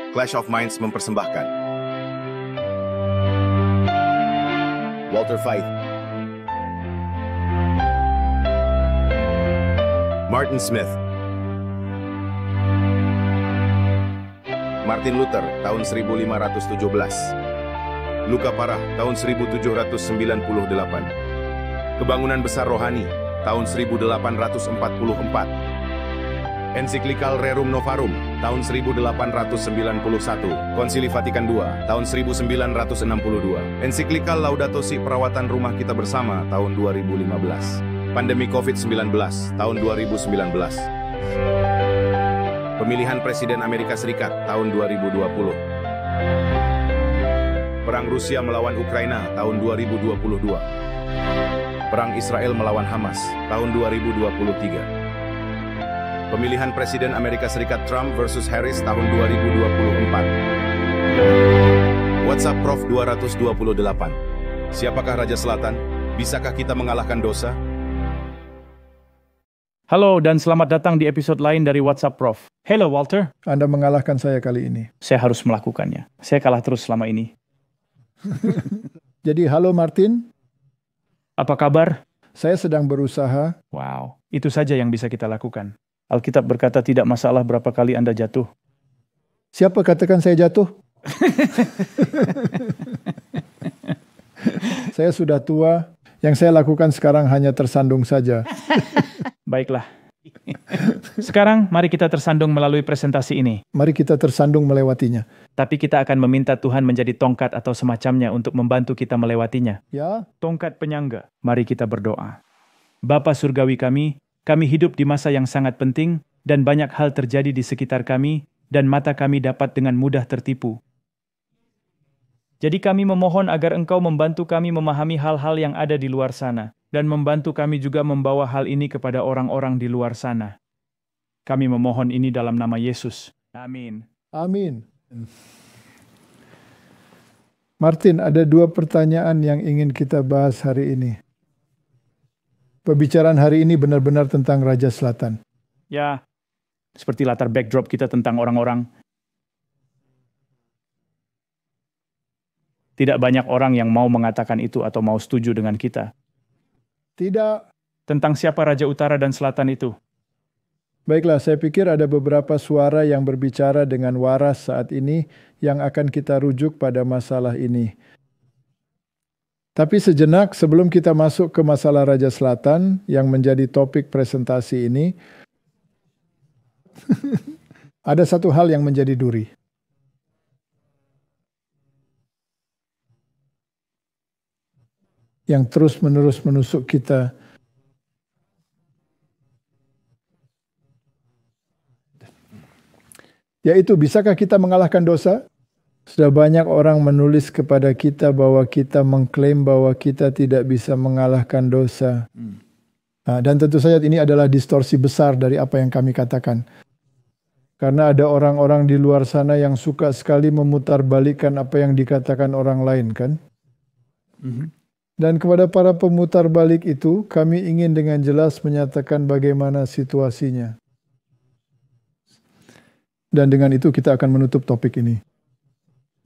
Clash of Minds mempersembahkan Walter Faith, Martin Smith, Martin Luther tahun 1517, Luka Parah tahun 1798, Kebangunan Besar Rohani tahun 1844, Ensiklikal Rerum Novarum tahun 1891, Konsili Vatikan II tahun 1962, Ensiklikal Laudato Si Perawatan Rumah Kita Bersama tahun 2015, Pandemi COVID-19 tahun 2019, Pemilihan Presiden Amerika Serikat tahun 2020, Perang Rusia melawan Ukraina tahun 2022, Perang Israel melawan Hamas tahun 2023, Pemilihan Presiden Amerika Serikat Trump versus Harris tahun 2024. WhatsApp Prof 228. Siapakah Raja Selatan? Bisakah kita mengalahkan dosa? Halo dan selamat datang di episode lain dari WhatsApp Prof. Hello Walter. Anda mengalahkan saya kali ini. Saya harus melakukannya. Saya kalah terus selama ini. Jadi halo Martin. Apa kabar? Saya sedang berusaha. Wow, itu saja yang bisa kita lakukan. Alkitab berkata tidak masalah berapa kali Anda jatuh. Siapa katakan saya jatuh? Saya sudah tua. Yang saya lakukan sekarang hanya tersandung saja. Baiklah. Sekarang mari kita tersandung melalui presentasi ini. Mari kita tersandung melewatinya. Tapi kita akan meminta Tuhan menjadi tongkat atau semacamnya untuk membantu kita melewatinya. Ya. Tongkat penyangga. Mari kita berdoa. Bapa surgawi kami hidup di masa yang sangat penting dan banyak hal terjadi di sekitar kami dan mata kami dapat dengan mudah tertipu. Jadi kami memohon agar Engkau membantu kami memahami hal-hal yang ada di luar sana dan membantu kami juga membawa hal ini kepada orang-orang di luar sana. Kami memohon ini dalam nama Yesus. Amin. Amin. Martin, ada 2 pertanyaan yang ingin kita bahas hari ini. Pembicaraan hari ini benar-benar tentang Raja Selatan. Ya, seperti latar backdrop kita tentang orang-orang. Tidak banyak orang yang mau mengatakan itu atau mau setuju dengan kita. Tidak. Tentang siapa Raja Utara dan Selatan itu. Baiklah, saya pikir ada beberapa suara yang berbicara dengan waras saat ini yang akan kita rujuk pada masalah ini. Tapi sejenak sebelum kita masuk ke masalah Raja Selatan yang menjadi topik presentasi ini, ada satu hal yang menjadi duri. Yang terus-menerus menusuk kita. Yaitu, bisakah kita mengalahkan dosa? Sudah banyak orang menulis kepada kita bahwa kita mengklaim bahwa kita tidak bisa mengalahkan dosa. Dan tentu saja ini adalah distorsi besar dari apa yang kami katakan. Karena ada orang-orang di luar sana yang suka sekali memutarbalikkan apa yang dikatakan orang lain, kan? Dan kepada para pemutar balik itu, kami ingin dengan jelas menyatakan bagaimana situasinya. Dan dengan itu kita akan menutup topik ini.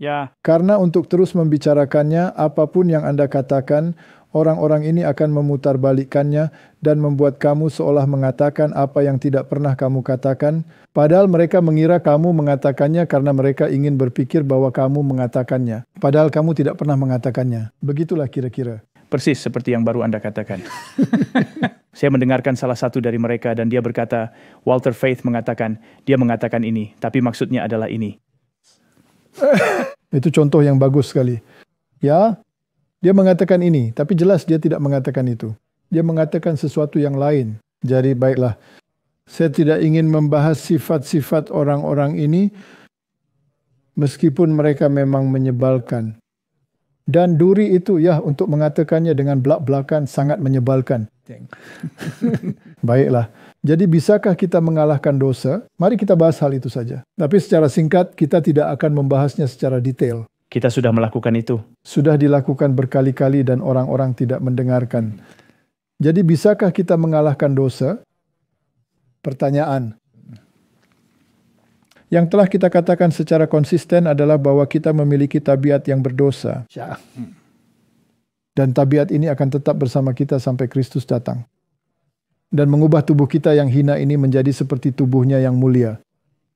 Ya. Karena untuk terus membicarakannya, apapun yang Anda katakan, orang-orang ini akan memutarbalikkannya dan membuat kamu seolah mengatakan apa yang tidak pernah kamu katakan, padahal mereka mengira kamu mengatakannya karena mereka ingin berpikir bahwa kamu mengatakannya, padahal kamu tidak pernah mengatakannya. Begitulah kira-kira. Persis seperti yang baru Anda katakan. Saya mendengarkan salah satu dari mereka dan dia berkata, Walter Faith mengatakan, dia mengatakan ini, tapi maksudnya adalah ini. Itu contoh yang bagus sekali. Ya, dia mengatakan ini, tapi jelas dia tidak mengatakan itu. Dia mengatakan sesuatu yang lain. Jadi baiklah, saya tidak ingin membahas sifat-sifat orang-orang ini, meskipun mereka memang menyebalkan. Dan duri itu ya untuk mengatakannya dengan belak-belakan sangat menyebalkan. Baiklah. Jadi bisakah kita mengalahkan dosa? Mari kita bahas hal itu saja. Tapi secara singkat kita tidak akan membahasnya secara detail. Kita sudah melakukan itu. Sudah dilakukan berkali-kali dan orang-orang tidak mendengarkan. Jadi bisakah kita mengalahkan dosa? Pertanyaan. Yang telah kita katakan secara konsisten adalah bahwa kita memiliki tabiat yang berdosa. Dan tabiat ini akan tetap bersama kita sampai Kristus datang. Dan mengubah tubuh kita yang hina ini menjadi seperti tubuhnya yang mulia.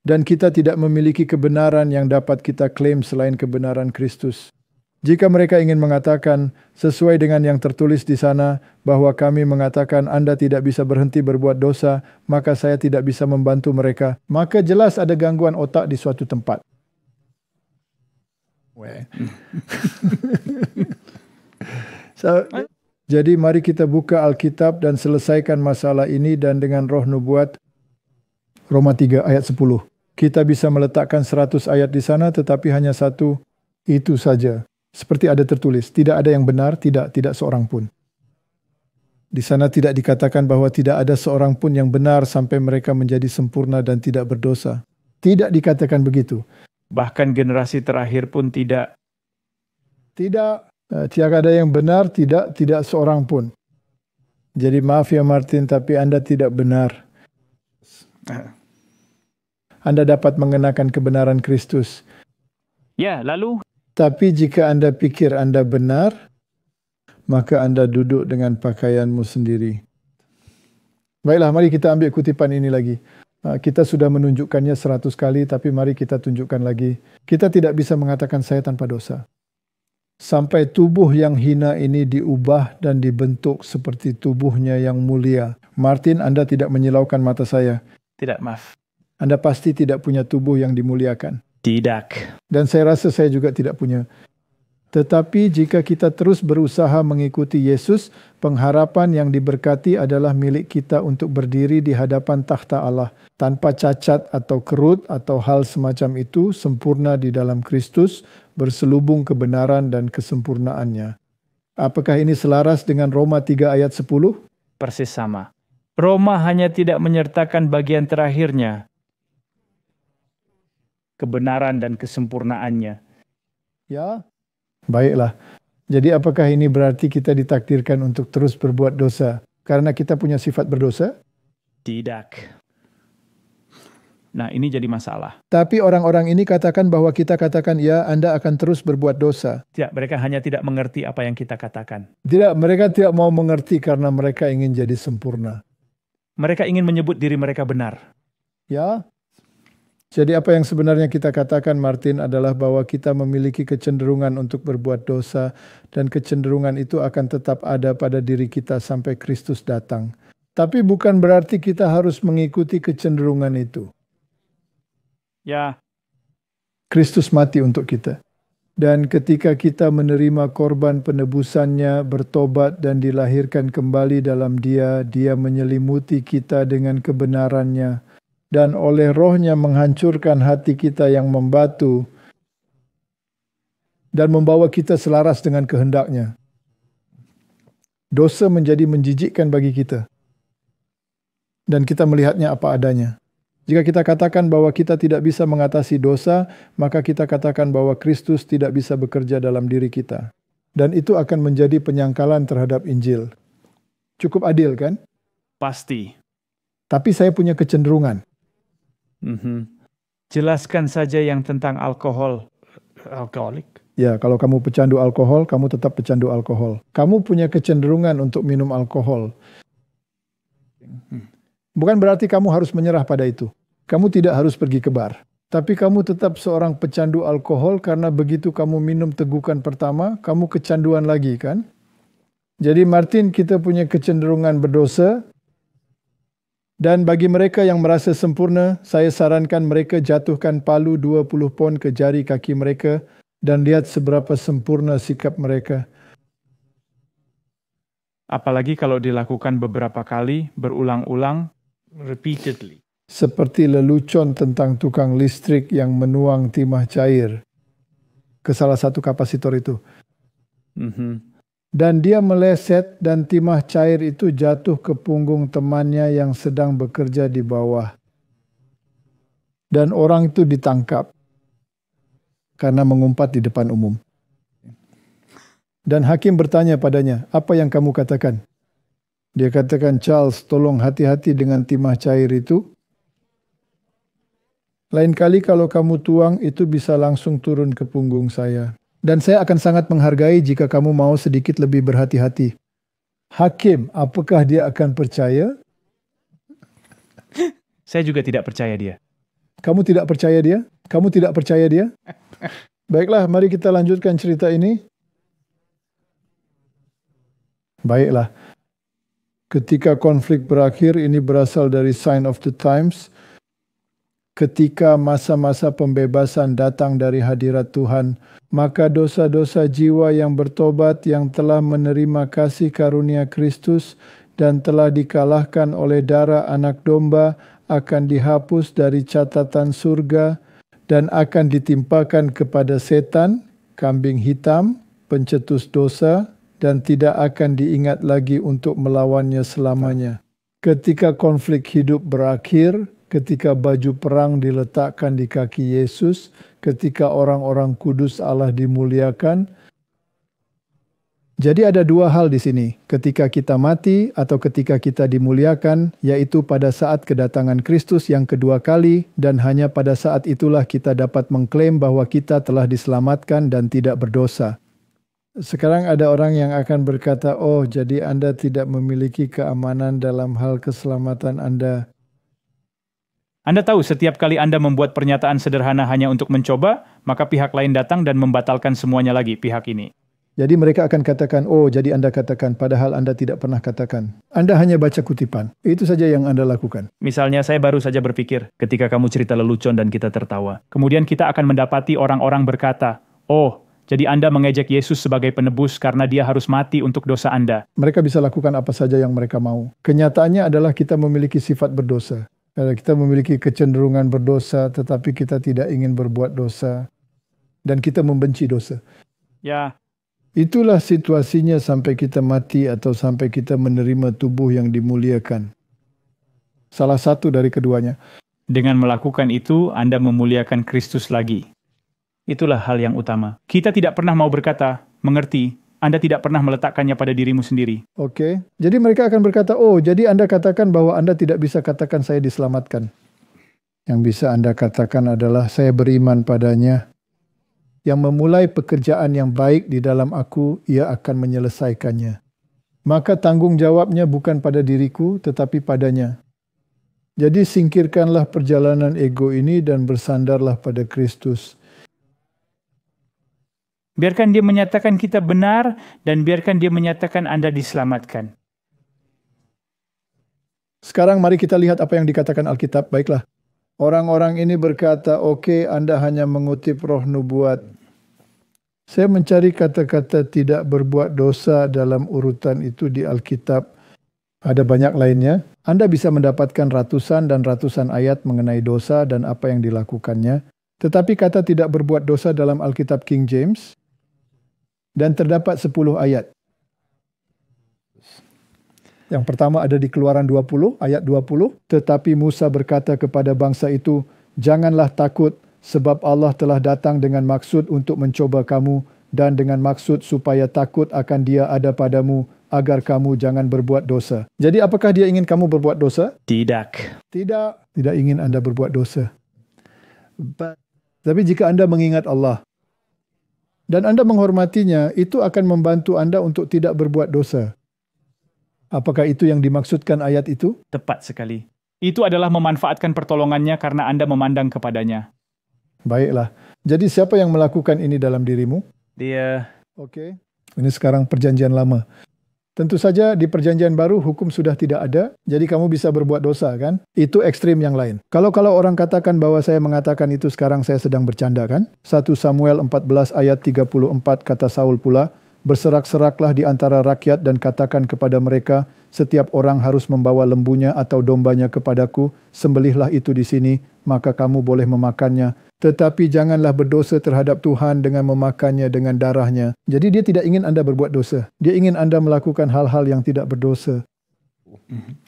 Dan kita tidak memiliki kebenaran yang dapat kita klaim selain kebenaran Kristus. Jika mereka ingin mengatakan sesuai dengan yang tertulis di sana bahwa kami mengatakan Anda tidak bisa berhenti berbuat dosa, maka saya tidak bisa membantu mereka, maka jelas ada gangguan otak di suatu tempat. Jadi mari kita buka Alkitab dan selesaikan masalah ini, dan dengan roh nubuat Roma 3 ayat 10. Kita bisa meletakkan 100 ayat di sana, tetapi hanya satu itu saja. Seperti ada tertulis, tidak ada yang benar, tidak seorang pun. Di sana tidak dikatakan bahwa tidak ada seorang pun yang benar sampai mereka menjadi sempurna dan tidak berdosa. Tidak dikatakan begitu. Bahkan generasi terakhir pun tidak. Tidak ada yang benar, tidak seorang pun. Jadi maaf ya Martin, tapi Anda tidak benar. Anda dapat mengenakan kebenaran Kristus. Ya, lalu? Tapi jika Anda pikir Anda benar, maka Anda duduk dengan pakaianmu sendiri. Baiklah, mari kita ambil kutipan ini lagi. Kita sudah menunjukkannya 100 kali, tapi mari kita tunjukkan lagi. Kita tidak bisa mengatakan saya tanpa dosa. Sampai tubuh yang hina ini diubah dan dibentuk seperti tubuhnya yang mulia. Martin, Anda tidak menyilaukan mata saya. Tidak, maaf. Anda pasti tidak punya tubuh yang dimuliakan. Tidak. Dan saya rasa saya juga tidak punya. Tetapi jika kita terus berusaha mengikuti Yesus, pengharapan yang diberkati adalah milik kita untuk berdiri di hadapan takhta Allah. Tanpa cacat atau kerut atau hal semacam itu, sempurna di dalam Kristus, berselubung kebenaran dan kesempurnaannya. Apakah ini selaras dengan Roma 3 ayat 10? Persis sama. Roma hanya tidak menyertakan bagian terakhirnya. Kebenaran dan kesempurnaannya. Ya, baiklah. Jadi apakah ini berarti kita ditakdirkan untuk terus berbuat dosa karena kita punya sifat berdosa? Tidak. Nah, ini jadi masalah. Tapi orang-orang ini katakan bahwa kita katakan, ya, Anda akan terus berbuat dosa. Tidak, mereka hanya tidak mengerti apa yang kita katakan. Tidak, mereka tidak mau mengerti karena mereka ingin jadi sempurna. Mereka ingin menyebut diri mereka benar. Ya. Jadi apa yang sebenarnya kita katakan, Martin, adalah bahwa kita memiliki kecenderungan untuk berbuat dosa, dan kecenderungan itu akan tetap ada pada diri kita sampai Kristus datang. Tapi bukan berarti kita harus mengikuti kecenderungan itu. Ya. Kristus mati untuk kita. Dan ketika kita menerima korban penebusannya, bertobat dan dilahirkan kembali dalam Dia, Dia menyelimuti kita dengan kebenarannya. Dan oleh rohnya menghancurkan hati kita yang membatu dan membawa kita selaras dengan kehendaknya. Dosa menjadi menjijikkan bagi kita. Dan kita melihatnya apa adanya. Jika kita katakan bahwa kita tidak bisa mengatasi dosa, maka kita katakan bahwa Kristus tidak bisa bekerja dalam diri kita. Dan itu akan menjadi penyangkalan terhadap Injil. Cukup adil kan? Pasti. Tapi saya punya kecenderungan. Jelaskan saja yang tentang alkoholik. Ya, kalau kamu pecandu alkohol, kamu tetap pecandu alkohol. Kamu punya kecenderungan untuk minum alkohol. Bukan berarti kamu harus menyerah pada itu. Kamu tidak harus pergi ke bar. Tapi kamu tetap seorang pecandu alkohol karena begitu kamu minum tegukan pertama, kamu kecanduan lagi kan? Jadi Martin, kita punya kecenderungan berdosa. Dan bagi mereka yang merasa sempurna, saya sarankan mereka jatuhkan palu 20 pon ke jari kaki mereka dan lihat seberapa sempurna sikap mereka. Apalagi kalau dilakukan beberapa kali, berulang-ulang, repeatedly. Seperti lelucon tentang tukang listrik yang menuang timah cair ke salah satu kapasitor itu. Dan dia meleset dan timah cair itu jatuh ke punggung temannya yang sedang bekerja di bawah. Dan orang itu ditangkap karena mengumpat di depan umum. Dan hakim bertanya padanya, apa yang kamu katakan? Dia katakan, Charles, tolong hati-hati dengan timah cair itu. Lain kali kalau kamu tuang, itu bisa langsung turun ke punggung saya. Dan saya akan sangat menghargai jika kamu mau sedikit lebih berhati-hati. Hakim, apakah dia akan percaya? Saya juga tidak percaya dia. Kamu tidak percaya dia? Kamu tidak percaya dia? Baiklah, mari kita lanjutkan cerita ini. Baiklah. Ketika konflik berakhir, ini berasal dari Sign of the Times. Ketika masa-masa pembebasan datang dari hadirat Tuhan, maka dosa-dosa jiwa yang bertobat yang telah menerima kasih karunia Kristus dan telah dikalahkan oleh darah anak domba akan dihapus dari catatan surga dan akan ditimpakan kepada setan, kambing hitam, pencetus dosa, dan tidak akan diingat lagi untuk melawannya selamanya. Ketika konflik hidup berakhir, ketika baju perang diletakkan di kaki Yesus, ketika orang-orang kudus Allah dimuliakan. Jadi ada dua hal di sini, ketika kita mati atau ketika kita dimuliakan, yaitu pada saat kedatangan Kristus yang kedua kali, dan hanya pada saat itulah kita dapat mengklaim bahwa kita telah diselamatkan dan tidak berdosa. Sekarang ada orang yang akan berkata, oh jadi Anda tidak memiliki keamanan dalam hal keselamatan Anda. Anda tahu setiap kali Anda membuat pernyataan sederhana hanya untuk mencoba, maka pihak lain datang dan membatalkan semuanya lagi pihak ini. Jadi mereka akan katakan, oh jadi Anda katakan, padahal Anda tidak pernah katakan. Anda hanya baca kutipan. Itu saja yang Anda lakukan. Misalnya saya baru saja berpikir ketika kamu cerita lelucon dan kita tertawa. Kemudian kita akan mendapati orang-orang berkata, oh jadi Anda mengejek Yesus sebagai penebus karena dia harus mati untuk dosa Anda. Mereka bisa lakukan apa saja yang mereka mau. Kenyataannya adalah kita memiliki sifat berdosa. Kita memiliki kecenderungan berdosa, tetapi kita tidak ingin berbuat dosa. Dan kita membenci dosa. Ya. Itulah situasinya sampai kita mati atau sampai kita menerima tubuh yang dimuliakan. Salah satu dari keduanya. Dengan melakukan itu, Anda memuliakan Kristus lagi. Itulah hal yang utama. Kita tidak pernah mau berkata, mengerti, Anda tidak pernah meletakkannya pada dirimu sendiri. Oke. Jadi mereka akan berkata, oh jadi Anda katakan bahwa Anda tidak bisa katakan saya diselamatkan. Yang bisa Anda katakan adalah saya beriman padanya. Yang memulai pekerjaan yang baik di dalam aku, ia akan menyelesaikannya. Maka tanggung jawabnya bukan pada diriku, tetapi padanya. Jadi singkirkanlah perjalanan ego ini dan bersandarlah pada Kristus. Biarkan dia menyatakan kita benar dan biarkan dia menyatakan Anda diselamatkan. Sekarang mari kita lihat apa yang dikatakan Alkitab. Baiklah. Orang-orang ini berkata, oke, Anda hanya mengutip roh nubuat. Saya mencari kata-kata tidak berbuat dosa dalam urutan itu di Alkitab. Ada banyak lainnya. Anda bisa mendapatkan ratusan dan ratusan ayat mengenai dosa dan apa yang dilakukannya. Tetapi kata tidak berbuat dosa dalam Alkitab King James, dan terdapat 10 ayat. Yang pertama ada di Keluaran 20, ayat 20. Tetapi Musa berkata kepada bangsa itu, janganlah takut, sebab Allah telah datang dengan maksud untuk mencoba kamu, dan dengan maksud supaya takut akan Dia ada padamu, agar kamu jangan berbuat dosa. Jadi apakah Dia ingin kamu berbuat dosa? Tidak. Tidak ingin Anda berbuat dosa. Tapi jika Anda mengingat Allah, dan Anda menghormatinya, itu akan membantu Anda untuk tidak berbuat dosa. Apakah itu yang dimaksudkan ayat itu? Tepat sekali. Itu adalah memanfaatkan pertolongannya karena Anda memandang kepadanya. Baiklah. Jadi siapa yang melakukan ini dalam dirimu? Dia. Oke. Ini sekarang perjanjian lama. Tentu saja di perjanjian baru hukum sudah tidak ada, jadi kamu bisa berbuat dosa kan? Itu ekstrim yang lain. Kalau orang katakan bahwa saya mengatakan itu sekarang saya sedang bercanda kan? 1 Samuel 14 ayat 34 kata Saul pula, berserak-seraklah di antara rakyat dan katakan kepada mereka, setiap orang harus membawa lembunya atau dombanya kepadaku, sembelihlah itu di sini, maka kamu boleh memakannya. Tetapi janganlah berdosa terhadap Tuhan dengan memakannya dengan darahnya. Jadi dia tidak ingin Anda berbuat dosa. Dia ingin Anda melakukan hal-hal yang tidak berdosa.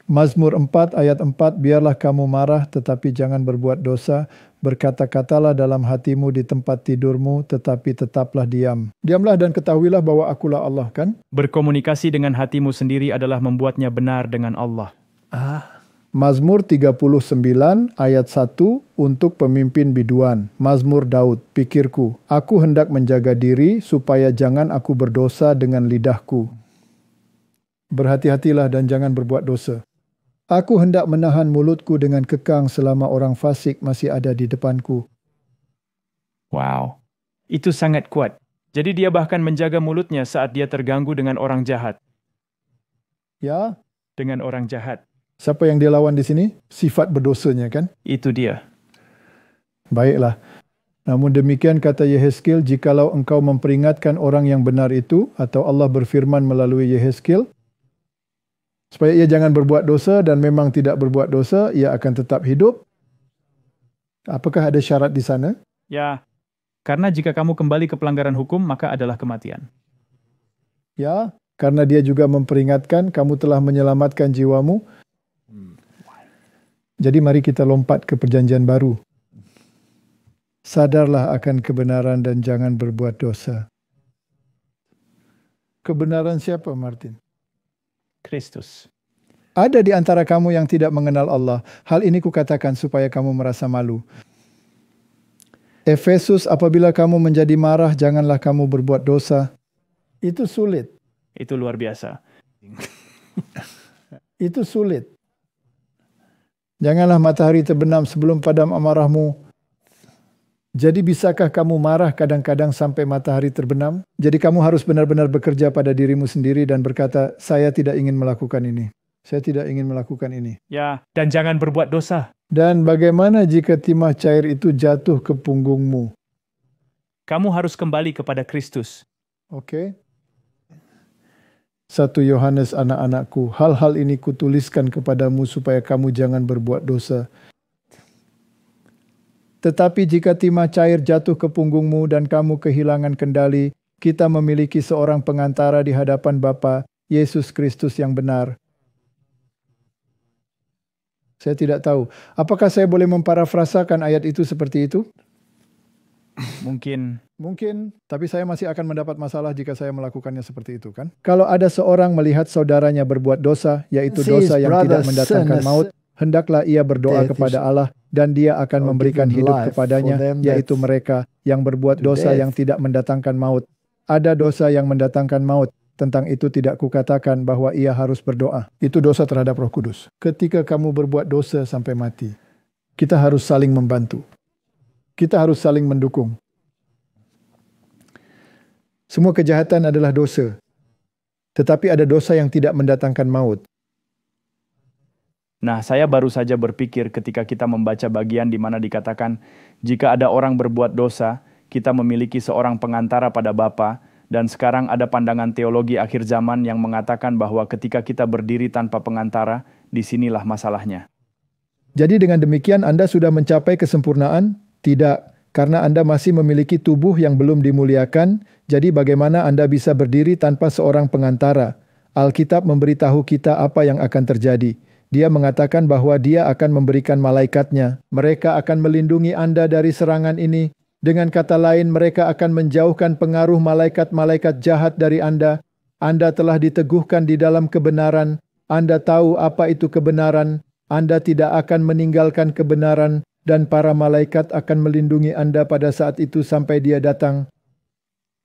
Mazmur 4 ayat 4, biarlah kamu marah tetapi jangan berbuat dosa. Berkata-katalah dalam hatimu di tempat tidurmu tetapi tetaplah diam. Diamlah dan ketahuilah bahwa akulah Allah kan? Berkomunikasi dengan hatimu sendiri adalah membuatnya benar dengan Allah. Mazmur 39 ayat 1 untuk pemimpin biduan. Mazmur Daud, pikirku, aku hendak menjaga diri supaya jangan aku berdosa dengan lidahku. Berhati-hatilah dan jangan berbuat dosa. Aku hendak menahan mulutku dengan kekang selama orang fasik masih ada di depanku. Wow, itu sangat kuat. Jadi dia bahkan menjaga mulutnya saat dia terganggu dengan orang jahat. Ya, Dengan orang jahat. siapa yang dia lawan di sini? Sifat berdosanya kan? Itu dia. Baiklah. Namun demikian kata Yehezkiel, jikalau engkau memperingatkan orang yang benar itu, atau Allah berfirman melalui Yehezkiel, supaya ia jangan berbuat dosa dan memang tidak berbuat dosa, ia akan tetap hidup. Apakah ada syarat di sana? Ya, karena jika kamu kembali ke pelanggaran hukum, maka adalah kematian. Ya, karena dia juga memperingatkan, kamu telah menyelamatkan jiwamu. Jadi mari kita lompat ke perjanjian baru. Sadarlah akan kebenaran dan jangan berbuat dosa. Kebenaran siapa, Martin? Kristus. Ada di antara kamu yang tidak mengenal Allah. Hal ini kukatakan supaya kamu merasa malu. Efesus, apabila kamu menjadi marah, janganlah kamu berbuat dosa. Itu sulit. Itu luar biasa. Itu sulit. Janganlah matahari terbenam sebelum padam amarahmu. Jadi bisakah kamu marah kadang-kadang sampai matahari terbenam? Jadi kamu harus benar-benar bekerja pada dirimu sendiri dan berkata, saya tidak ingin melakukan ini. Saya tidak ingin melakukan ini. Ya, dan jangan berbuat dosa. Dan bagaimana jika timah cair itu jatuh ke punggungmu? Kamu harus kembali kepada Kristus. Oke. 1 Yohanes, anak-anakku, hal-hal ini kutuliskan kepadamu supaya kamu jangan berbuat dosa. Tetapi jika timah cair jatuh ke punggungmu dan kamu kehilangan kendali, kita memiliki seorang pengantara di hadapan Bapa, Yesus Kristus yang benar. Saya tidak tahu. Apakah saya boleh memparafrasakan ayat itu seperti itu? Mungkin. Mungkin, tapi saya masih akan mendapat masalah jika saya melakukannya seperti itu, kan? Kalau ada seorang melihat saudaranya berbuat dosa, yaitu dosa yang tidak mendatangkan maut, hendaklah ia berdoa kepada Allah dan dia akan memberikan hidup kepadanya, yaitu mereka yang berbuat dosa yang tidak mendatangkan maut. Ada dosa yang mendatangkan maut. Tentang itu tidak kukatakan bahwa ia harus berdoa. Itu dosa terhadap Roh Kudus. Ketika kamu berbuat dosa sampai mati, kita harus saling membantu. Kita harus saling mendukung. Semua kejahatan adalah dosa. Tetapi ada dosa yang tidak mendatangkan maut. Nah, saya baru saja berpikir ketika kita membaca bagian di mana dikatakan, jika ada orang berbuat dosa, kita memiliki seorang pengantara pada Bapa, dan sekarang ada pandangan teologi akhir zaman yang mengatakan bahwa ketika kita berdiri tanpa pengantara, disinilah masalahnya. Jadi dengan demikian Anda sudah mencapai kesempurnaan? Tidak, karena Anda masih memiliki tubuh yang belum dimuliakan, jadi bagaimana Anda bisa berdiri tanpa seorang pengantara? Alkitab memberitahu kita apa yang akan terjadi. Dia mengatakan bahwa dia akan memberikan malaikatnya. Mereka akan melindungi Anda dari serangan ini. Dengan kata lain, mereka akan menjauhkan pengaruh malaikat-malaikat jahat dari Anda. Anda telah diteguhkan di dalam kebenaran. Anda tahu apa itu kebenaran. Anda tidak akan meninggalkan kebenaran dan para malaikat akan melindungi Anda pada saat itu sampai dia datang.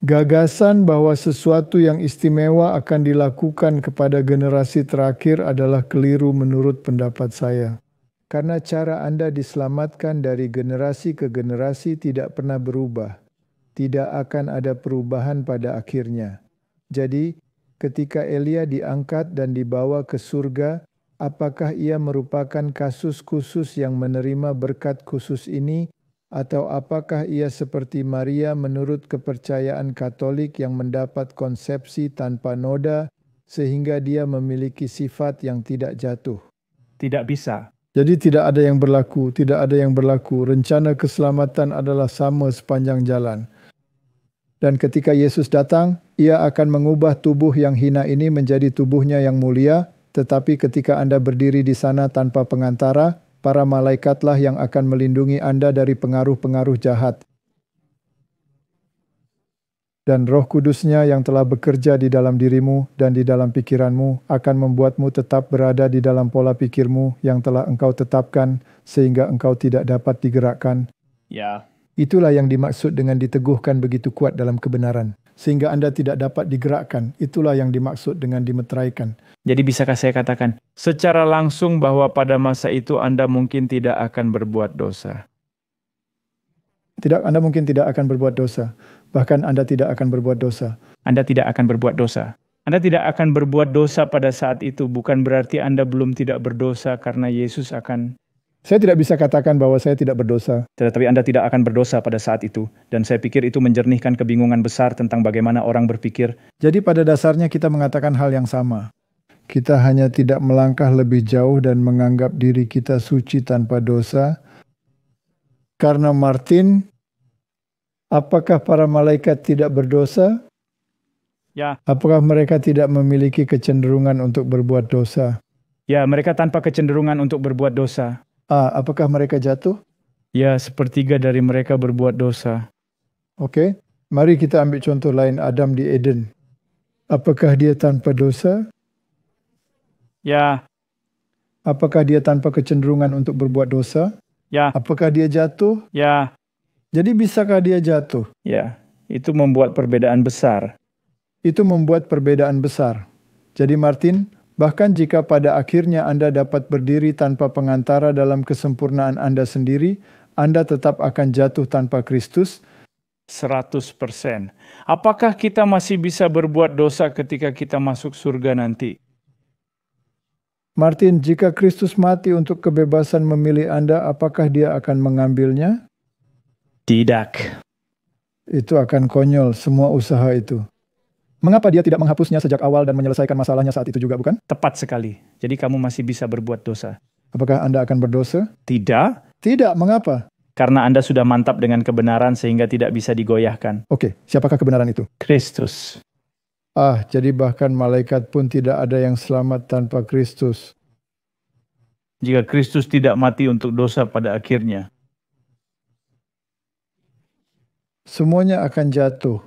Gagasan bahwa sesuatu yang istimewa akan dilakukan kepada generasi terakhir adalah keliru menurut pendapat saya. Karena cara Anda diselamatkan dari generasi ke generasi tidak pernah berubah. Tidak akan ada perubahan pada akhirnya. Jadi, ketika Elia diangkat dan dibawa ke surga, apakah ia merupakan kasus khusus yang menerima berkat khusus ini? Atau apakah ia seperti Maria menurut kepercayaan Katolik yang mendapat konsepsi tanpa noda sehingga dia memiliki sifat yang tidak jatuh? Tidak bisa. Jadi tidak ada yang berlaku, tidak ada yang berlaku. Rencana keselamatan adalah sama sepanjang jalan. Dan ketika Yesus datang, ia akan mengubah tubuh yang hina ini menjadi tubuhnya yang mulia, tetapi ketika Anda berdiri di sana tanpa pengantara, para malaikatlah yang akan melindungi Anda dari pengaruh-pengaruh jahat. Dan Roh Kudus-Nya yang telah bekerja di dalam dirimu dan di dalam pikiranmu akan membuatmu tetap berada di dalam pola pikirmu yang telah engkau tetapkan sehingga engkau tidak dapat digerakkan. Ya. Itulah yang dimaksud dengan diteguhkan begitu kuat dalam kebenaran. Sehingga Anda tidak dapat digerakkan. Itulah yang dimaksud dengan dimeteraikan. Jadi bisakah saya katakan secara langsung bahwa pada masa itu Anda mungkin tidak akan berbuat dosa? Tidak, Anda mungkin tidak akan berbuat dosa. Bahkan Anda tidak akan berbuat dosa. Anda tidak akan berbuat dosa. Anda tidak akan berbuat dosa pada saat itu. Bukan berarti Anda belum tidak berdosa karena Yesus akan... Saya tidak bisa katakan bahwa saya tidak berdosa. Tetapi Anda tidak akan berdosa pada saat itu. Dan saya pikir itu menjernihkan kebingungan besar tentang bagaimana orang berpikir. Jadi pada dasarnya kita mengatakan hal yang sama. Kita hanya tidak melangkah lebih jauh dan menganggap diri kita suci tanpa dosa. Karena Martin, apakah para malaikat tidak berdosa? Ya. Apakah mereka tidak memiliki kecenderungan untuk berbuat dosa? Ya, mereka tanpa kecenderungan untuk berbuat dosa. Apakah mereka jatuh? Ya, sepertiga dari mereka berbuat dosa. Oke, mari kita ambil contoh lain, Adam di Eden. Apakah dia tanpa dosa? Ya. Apakah dia tanpa kecenderungan untuk berbuat dosa? Ya. Apakah dia jatuh? Ya. Jadi bisakah dia jatuh? Ya, itu membuat perbedaan besar. Itu membuat perbedaan besar. Jadi Martin, bahkan jika pada akhirnya Anda dapat berdiri tanpa pengantara dalam kesempurnaan Anda sendiri, Anda tetap akan jatuh tanpa Kristus. 100%. Apakah kita masih bisa berbuat dosa ketika kita masuk surga nanti? Martin, jika Kristus mati untuk kebebasan memilih Anda, apakah dia akan mengambilnya? Tidak. Itu akan konyol semua usaha itu. Mengapa dia tidak menghapusnya sejak awal dan menyelesaikan masalahnya saat itu juga, bukan? Tepat sekali. Jadi kamu masih bisa berbuat dosa. Apakah Anda akan berdosa? Tidak. Tidak, mengapa? Karena Anda sudah mantap dengan kebenaran sehingga tidak bisa digoyahkan. Oke, siapakah kebenaran itu? Kristus. Jadi bahkan malaikat pun tidak ada yang selamat tanpa Kristus. Jika Kristus tidak mati untuk dosa pada akhirnya. Semuanya akan jatuh.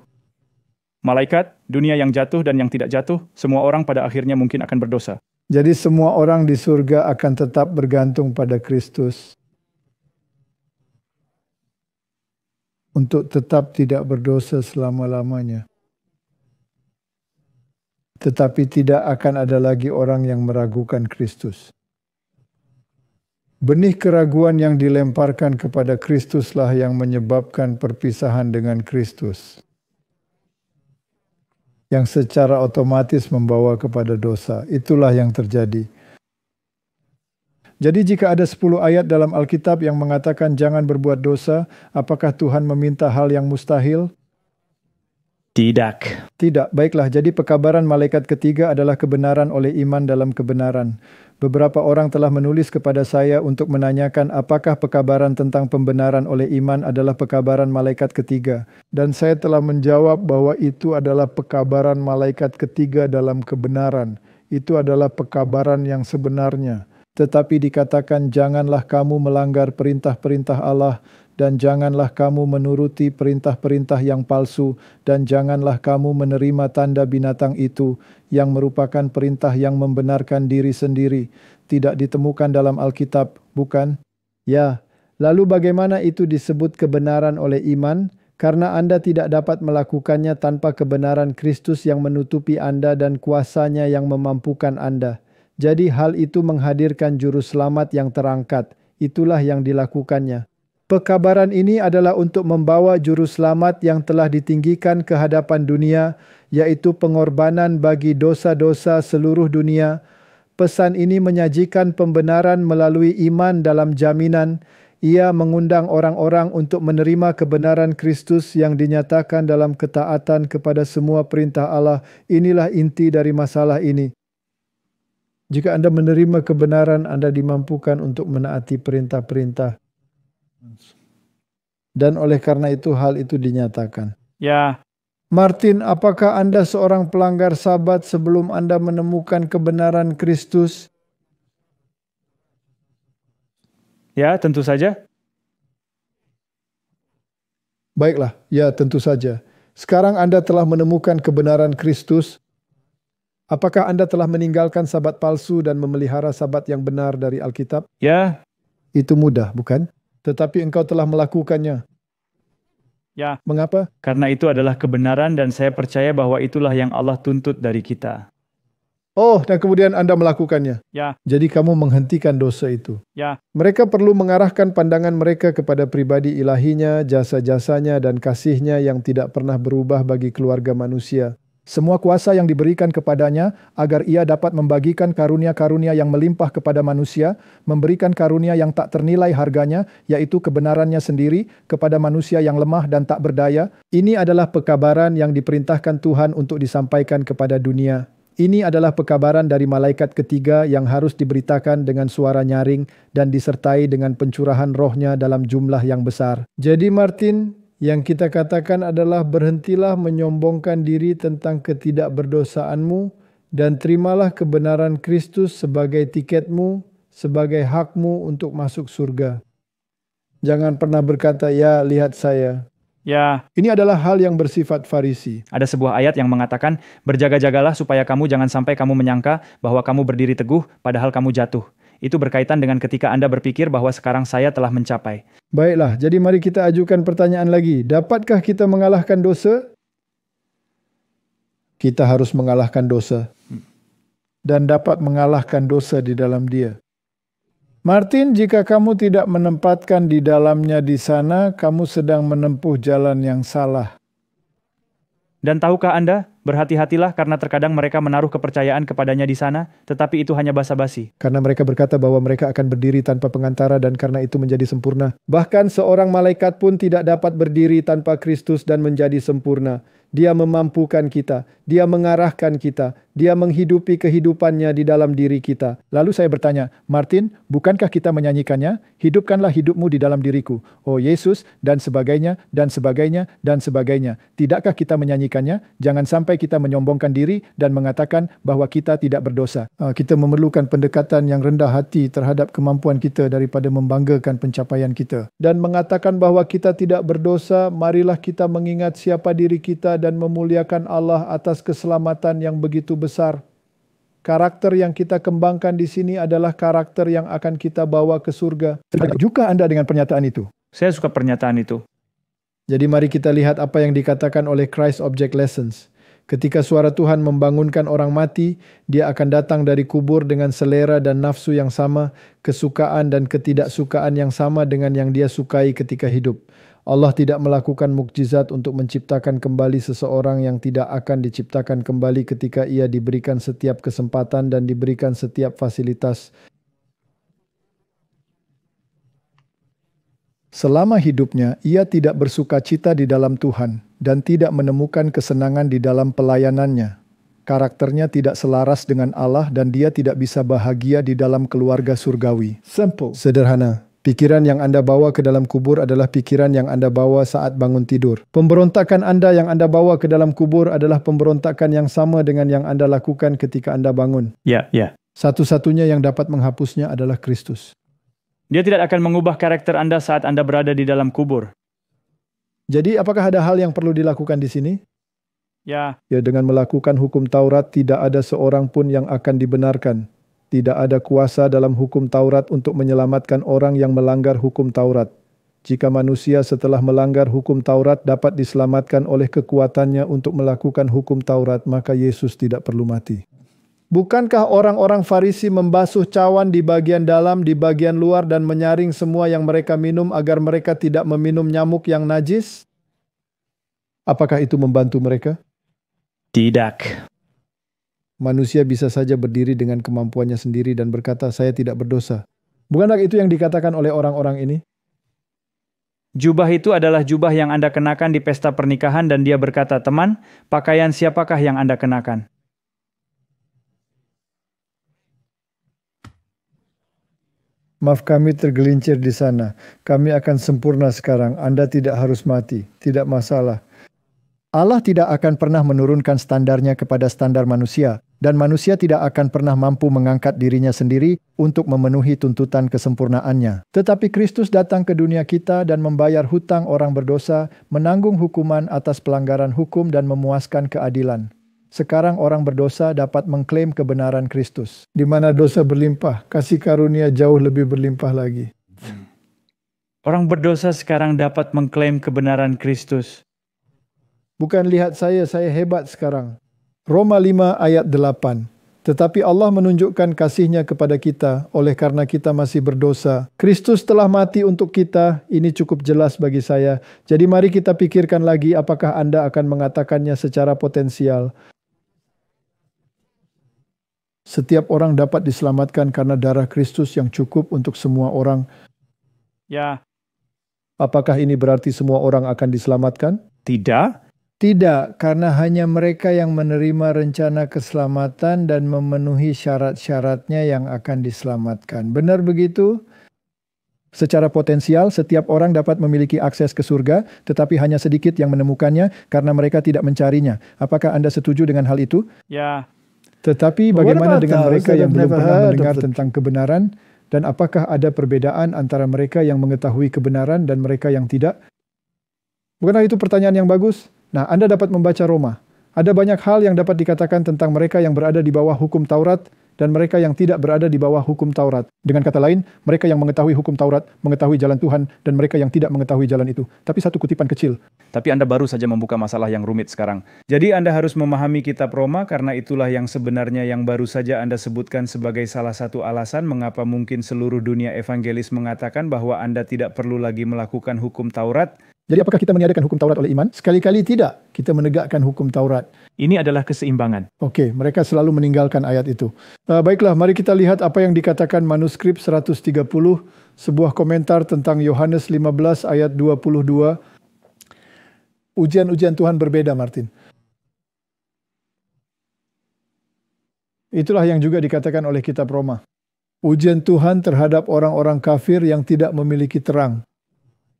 Malaikat, dunia yang jatuh dan yang tidak jatuh, semua orang pada akhirnya mungkin akan berdosa. Jadi semua orang di surga akan tetap bergantung pada Kristus. Untuk tetap tidak berdosa selama-lamanya. Tetapi tidak akan ada lagi orang yang meragukan Kristus. Benih keraguan yang dilemparkan kepada Kristuslah yang menyebabkan perpisahan dengan Kristus. Yang secara otomatis membawa kepada dosa. Itulah yang terjadi. Jadi jika ada 10 ayat dalam Alkitab yang mengatakan jangan berbuat dosa, apakah Tuhan meminta hal yang mustahil? Tidak. Tidak. Baiklah, jadi pekabaran malaikat ketiga adalah kebenaran oleh iman dalam kebenaran. Beberapa orang telah menulis kepada saya untuk menanyakan apakah pekabaran tentang pembenaran oleh iman adalah pekabaran malaikat ketiga. Dan saya telah menjawab bahwa itu adalah pekabaran malaikat ketiga dalam kebenaran. Itu adalah pekabaran yang sebenarnya. Tetapi dikatakan janganlah kamu melanggar perintah-perintah Allah dan janganlah kamu menuruti perintah-perintah yang palsu dan janganlah kamu menerima tanda binatang itu yang merupakan perintah yang membenarkan diri sendiri. Tidak ditemukan dalam Alkitab, bukan? Ya, lalu bagaimana itu disebut kebenaran oleh iman? Karena Anda tidak dapat melakukannya tanpa kebenaran Kristus yang menutupi Anda dan kuasanya yang memampukan Anda. Jadi hal itu menghadirkan juru selamat yang terangkat. Itulah yang dilakukannya. Pekabaran ini adalah untuk membawa juru selamat yang telah ditinggikan ke hadapan dunia, yaitu pengorbanan bagi dosa-dosa seluruh dunia. Pesan ini menyajikan pembenaran melalui iman dalam jaminan. Ia mengundang orang-orang untuk menerima kebenaran Kristus yang dinyatakan dalam ketaatan kepada semua perintah Allah. Inilah inti dari masalah ini. Jika Anda menerima kebenaran, Anda dimampukan untuk menaati perintah-perintah. Dan oleh karena itu hal itu dinyatakan. Ya. Martin, apakah Anda seorang pelanggar Sabat sebelum Anda menemukan kebenaran Kristus? Ya, tentu saja. Baiklah, ya tentu saja. Sekarang Anda telah menemukan kebenaran Kristus. Apakah Anda telah meninggalkan sabat palsu dan memelihara sabat yang benar dari Alkitab? Ya, Itu mudah, bukan? Tetapi engkau telah melakukannya. ya. Mengapa? Karena itu adalah kebenaran dan saya percaya bahwa itulah yang Allah tuntut dari kita. Oh, dan kemudian Anda melakukannya. Ya, Jadi kamu menghentikan dosa itu. ya. Mereka perlu mengarahkan pandangan mereka kepada pribadi ilahinya, jasa-jasanya, dan kasihnya yang tidak pernah berubah bagi keluarga manusia. Semua kuasa yang diberikan kepadanya agar ia dapat membagikan karunia-karunia yang melimpah kepada manusia, memberikan karunia yang tak ternilai harganya, yaitu kebenarannya sendiri, kepada manusia yang lemah dan tak berdaya. Ini adalah pekabaran yang diperintahkan Tuhan untuk disampaikan kepada dunia. Ini adalah pekabaran dari malaikat ketiga yang harus diberitakan dengan suara nyaring dan disertai dengan pencurahan rohnya dalam jumlah yang besar. Jadi Martin, yang kita katakan adalah berhentilah menyombongkan diri tentang ketidakberdosaanmu dan terimalah kebenaran Kristus sebagai tiketmu, sebagai hakmu untuk masuk surga. Jangan pernah berkata, ya lihat saya. Ya, Ini adalah hal yang bersifat Farisi. ada sebuah ayat yang mengatakan, berjaga-jagalah supaya kamu jangan sampai kamu menyangka bahwa kamu berdiri teguh padahal kamu jatuh. Itu berkaitan dengan ketika Anda berpikir bahwa sekarang saya telah mencapai. Baiklah, jadi mari kita ajukan pertanyaan lagi. Dapatkah kita mengalahkan dosa? Kita harus mengalahkan dosa. Dan dapat mengalahkan dosa di dalam Dia. Martin, jika kamu tidak menempatkan di dalamnya di sana, kamu sedang menempuh jalan yang salah. Dan tahukah Anda, berhati-hatilah karena terkadang mereka menaruh kepercayaan kepadanya di sana, tetapi itu hanya basa-basi. Karena mereka berkata bahwa mereka akan berdiri tanpa pengantara dan karena itu menjadi sempurna. Bahkan seorang malaikat pun tidak dapat berdiri tanpa Kristus dan menjadi sempurna. Dia memampukan kita, Dia mengarahkan kita, Dia menghidupi kehidupannya di dalam diri kita. Lalu saya bertanya, Martin, bukankah kita menyanyikannya? Hidupkanlah hidupmu di dalam diriku. Oh Yesus, dan sebagainya, dan sebagainya, dan sebagainya. Tidakkah kita menyanyikannya? Jangan sampai kita menyombongkan diri dan mengatakan bahwa kita tidak berdosa. Kita memerlukan pendekatan yang rendah hati terhadap kemampuan kita daripada membanggakan pencapaian kita. Dan mengatakan bahwa kita tidak berdosa, marilah kita mengingat siapa diri kita dan memuliakan Allah atas keselamatan yang begitu besar. Karakter yang kita kembangkan di sini adalah karakter yang akan kita bawa ke surga. Setujukah Anda dengan pernyataan itu? Saya suka pernyataan itu. Jadi mari kita lihat apa yang dikatakan oleh Christ Object Lessons. Ketika suara Tuhan membangunkan orang mati, Dia akan datang dari kubur dengan selera dan nafsu yang sama, kesukaan dan ketidaksukaan yang sama dengan yang Dia sukai ketika hidup. Allah tidak melakukan mukjizat untuk menciptakan kembali seseorang yang tidak akan diciptakan kembali ketika ia diberikan setiap kesempatan dan diberikan setiap fasilitas. Selama hidupnya, ia tidak bersukacita di dalam Tuhan dan tidak menemukan kesenangan di dalam pelayanannya. Karakternya tidak selaras dengan Allah dan dia tidak bisa bahagia di dalam keluarga surgawi. Simple. Sederhana. Pikiran yang Anda bawa ke dalam kubur adalah pikiran yang Anda bawa saat bangun tidur. Pemberontakan Anda yang Anda bawa ke dalam kubur adalah pemberontakan yang sama dengan yang Anda lakukan ketika Anda bangun. Ya. Satu-satunya yang dapat menghapusnya adalah Kristus. Dia tidak akan mengubah karakter Anda saat Anda berada di dalam kubur. Jadi apakah ada hal yang perlu dilakukan di sini? Ya, Dengan melakukan hukum Taurat tidak ada seorang pun yang akan dibenarkan. Tidak ada kuasa dalam hukum Taurat untuk menyelamatkan orang yang melanggar hukum Taurat. Jika manusia setelah melanggar hukum Taurat dapat diselamatkan oleh kekuatannya untuk melakukan hukum Taurat, maka Yesus tidak perlu mati. Bukankah orang-orang Farisi membasuh cawan di bagian dalam, di bagian luar dan menyaring semua yang mereka minum agar mereka tidak meminum nyamuk yang najis? Apakah itu membantu mereka? tidak. Manusia bisa saja berdiri dengan kemampuannya sendiri dan berkata, saya tidak berdosa. Bukankah itu yang dikatakan oleh orang-orang ini? Jubah itu adalah jubah yang Anda kenakan di pesta pernikahan dan dia berkata, teman, pakaian siapakah yang Anda kenakan? Maaf, kami tergelincir di sana. Kami akan sempurna sekarang. Anda tidak harus mati. Tidak masalah. Allah tidak akan pernah menurunkan standarnya kepada standar manusia, dan manusia tidak akan pernah mampu mengangkat dirinya sendiri untuk memenuhi tuntutan kesempurnaannya. Tetapi Kristus datang ke dunia kita dan membayar hutang orang berdosa, menanggung hukuman atas pelanggaran hukum dan memuaskan keadilan. Sekarang orang berdosa dapat mengklaim kebenaran Kristus. Di mana dosa berlimpah, kasih karunia jauh lebih berlimpah lagi. Orang berdosa sekarang dapat mengklaim kebenaran Kristus. Bukan lihat saya hebat sekarang. Roma 5 ayat 8. Tetapi Allah menunjukkan kasih-Nya kepada kita oleh karena kita masih berdosa. Kristus telah mati untuk kita, ini cukup jelas bagi saya. Jadi mari kita pikirkan lagi apakah Anda akan mengatakannya secara potensial. Setiap orang dapat diselamatkan karena darah Kristus yang cukup untuk semua orang. Ya. Apakah ini berarti semua orang akan diselamatkan? Tidak. Tidak, karena hanya mereka yang menerima rencana keselamatan dan memenuhi syarat-syaratnya yang akan diselamatkan. Benar begitu? Secara potensial, setiap orang dapat memiliki akses ke surga, tetapi hanya sedikit yang menemukannya karena mereka tidak mencarinya. Apakah Anda setuju dengan hal itu? Ya. Tetapi bagaimana dengan mereka yang belum pernah mendengar tentang kebenaran? Dan apakah ada perbedaan antara mereka yang mengetahui kebenaran dan mereka yang tidak? Bukankah itu pertanyaan yang bagus? Nah, Anda dapat membaca Roma. Ada banyak hal yang dapat dikatakan tentang mereka yang berada di bawah hukum Taurat dan mereka yang tidak berada di bawah hukum Taurat. Dengan kata lain, mereka yang mengetahui hukum Taurat, mengetahui jalan Tuhan, dan mereka yang tidak mengetahui jalan itu. Tapi satu kutipan kecil. Tapi Anda baru saja membuka masalah yang rumit sekarang. Jadi Anda harus memahami kitab Roma karena itulah yang sebenarnya yang baru saja Anda sebutkan sebagai salah satu alasan mengapa mungkin seluruh dunia evangelis mengatakan bahwa Anda tidak perlu lagi melakukan hukum Taurat. Jadi apakah kita meniadakan hukum Taurat oleh iman? Sekali-kali tidak. Kita menegakkan hukum Taurat. Ini adalah keseimbangan. Oke, mereka selalu meninggalkan ayat itu. Baiklah, mari kita lihat apa yang dikatakan manuskrip 130, sebuah komentar tentang Yohanes 15 ayat 22. Ujian-ujian Tuhan berbeda, Martin. Itulah yang juga dikatakan oleh kitab Roma. Ujian Tuhan terhadap orang-orang kafir yang tidak memiliki terang.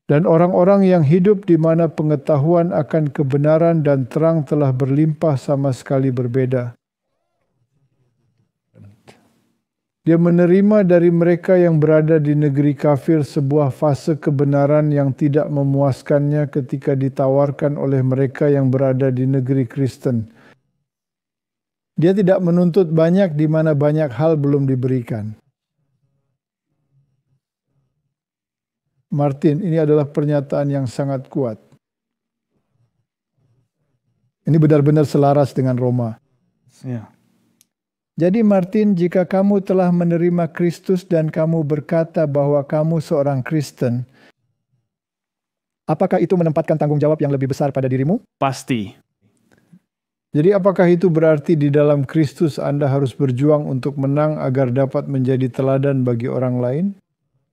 Dan orang-orang yang hidup di mana pengetahuan akan kebenaran dan terang telah berlimpah sama sekali berbeda. Dia menerima dari mereka yang berada di negeri kafir sebuah fase kebenaran yang tidak memuaskannya ketika ditawarkan oleh mereka yang berada di negeri Kristen. Dia tidak menuntut banyak di mana banyak hal belum diberikan. Martin, ini adalah pernyataan yang sangat kuat. Ini benar-benar selaras dengan Roma. Ya. Jadi Martin, jika kamu telah menerima Kristus dan kamu berkata bahwa kamu seorang Kristen, apakah itu menempatkan tanggung jawab yang lebih besar pada dirimu? Pasti. Jadi apakah itu berarti di dalam Kristus Anda harus berjuang untuk menang agar dapat menjadi teladan bagi orang lain?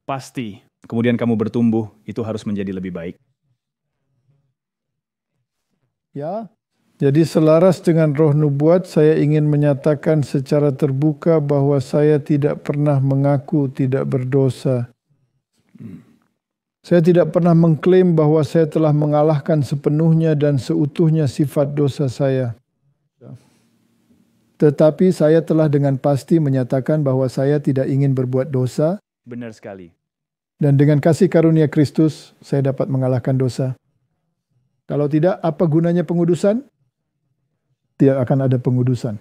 Pasti. Kemudian kamu bertumbuh, itu harus menjadi lebih baik. Ya. Jadi selaras dengan roh nubuat, saya ingin menyatakan secara terbuka bahwa saya tidak pernah mengaku tidak berdosa. Saya tidak pernah mengklaim bahwa saya telah mengalahkan sepenuhnya dan seutuhnya sifat dosa saya. Tetapi saya telah dengan pasti menyatakan bahwa saya tidak ingin berbuat dosa. Benar sekali. Dan dengan kasih karunia Kristus, saya dapat mengalahkan dosa. Kalau tidak, apa gunanya pengudusan? Tidak akan ada pengudusan.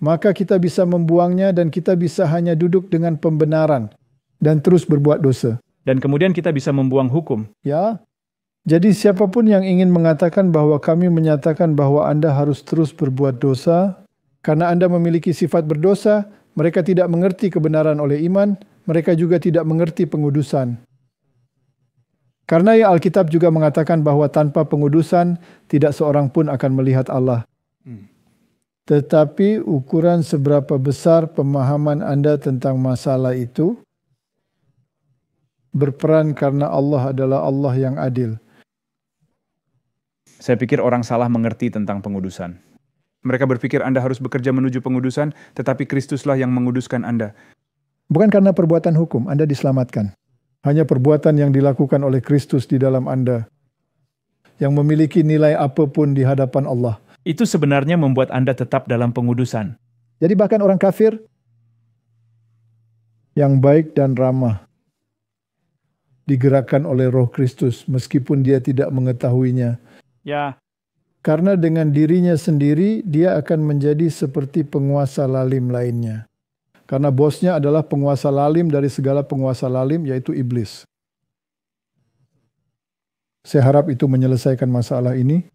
Maka kita bisa membuangnya dan kita bisa hanya duduk dengan pembenaran dan terus berbuat dosa. Dan kemudian kita bisa membuang hukum. Ya. Jadi siapapun yang ingin mengatakan bahwa kami menyatakan bahwa Anda harus terus berbuat dosa, karena Anda memiliki sifat berdosa, mereka tidak mengerti kebenaran oleh iman, mereka juga tidak mengerti pengudusan. Karena ya Alkitab juga mengatakan bahwa tanpa pengudusan, tidak seorang pun akan melihat Allah. Tetapi ukuran seberapa besar pemahaman Anda tentang masalah itu berperan karena Allah adalah Allah yang adil. Saya pikir orang salah mengerti tentang pengudusan. Mereka berpikir Anda harus bekerja menuju pengudusan, tetapi Kristuslah yang menguduskan Anda. Bukan karena perbuatan hukum Anda diselamatkan. Hanya perbuatan yang dilakukan oleh Kristus di dalam Anda. yang memiliki nilai apapun di hadapan Allah. Itu sebenarnya membuat Anda tetap dalam pengudusan. Jadi bahkan orang kafir Yang baik dan ramah digerakkan oleh Roh Kristus meskipun dia tidak mengetahuinya. Ya, Karena dengan dirinya sendiri dia akan menjadi seperti penguasa lalim lainnya. Karena bosnya adalah penguasa lalim dari segala penguasa lalim, yaitu iblis. Saya harap itu menyelesaikan masalah ini.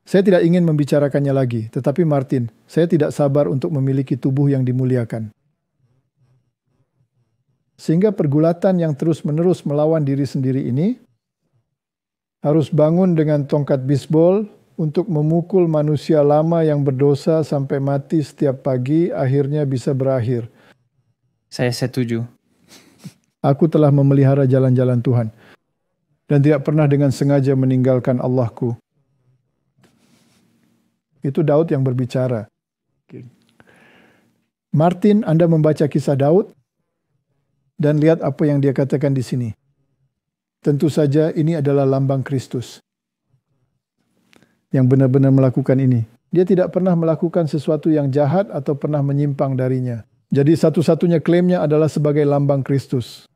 Saya tidak ingin membicarakannya lagi, tetapi Martin, saya tidak sabar untuk memiliki tubuh yang dimuliakan. Sehingga pergulatan yang terus-menerus melawan diri sendiri ini harus bangun dengan tongkat bisbol untuk memukul manusia lama yang berdosa sampai mati setiap pagi, akhirnya bisa berakhir. saya setuju. Aku telah memelihara jalan-jalan Tuhan dan tidak pernah dengan sengaja meninggalkan Allahku. Itu Daud yang berbicara. Martin, Anda membaca kisah Daud dan lihat apa yang dia katakan di sini. Tentu saja ini adalah lambang Kristus yang benar-benar melakukan ini. Dia tidak pernah melakukan sesuatu yang jahat atau pernah menyimpang darinya. Jadi satu-satunya klaimnya adalah sebagai lambang Kristus.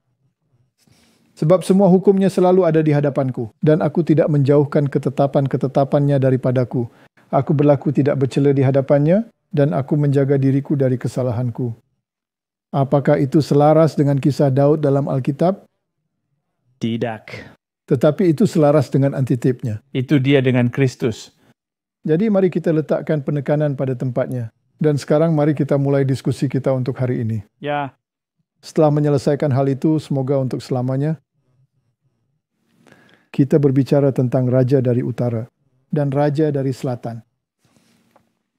Sebab semua hukumnya selalu ada di hadapanku, dan aku tidak menjauhkan ketetapan-ketetapannya daripadaku. Aku berlaku tidak bercela di hadapannya, dan aku menjaga diriku dari kesalahanku. Apakah itu selaras dengan kisah Daud dalam Alkitab? Tidak. Tetapi itu selaras dengan antitipnya. Itu dia dengan Kristus. Jadi mari kita letakkan penekanan pada tempatnya. Dan sekarang mari kita mulai diskusi kita untuk hari ini. Ya, Setelah menyelesaikan hal itu, semoga untuk selamanya, kita berbicara tentang Raja dari Utara dan Raja dari Selatan.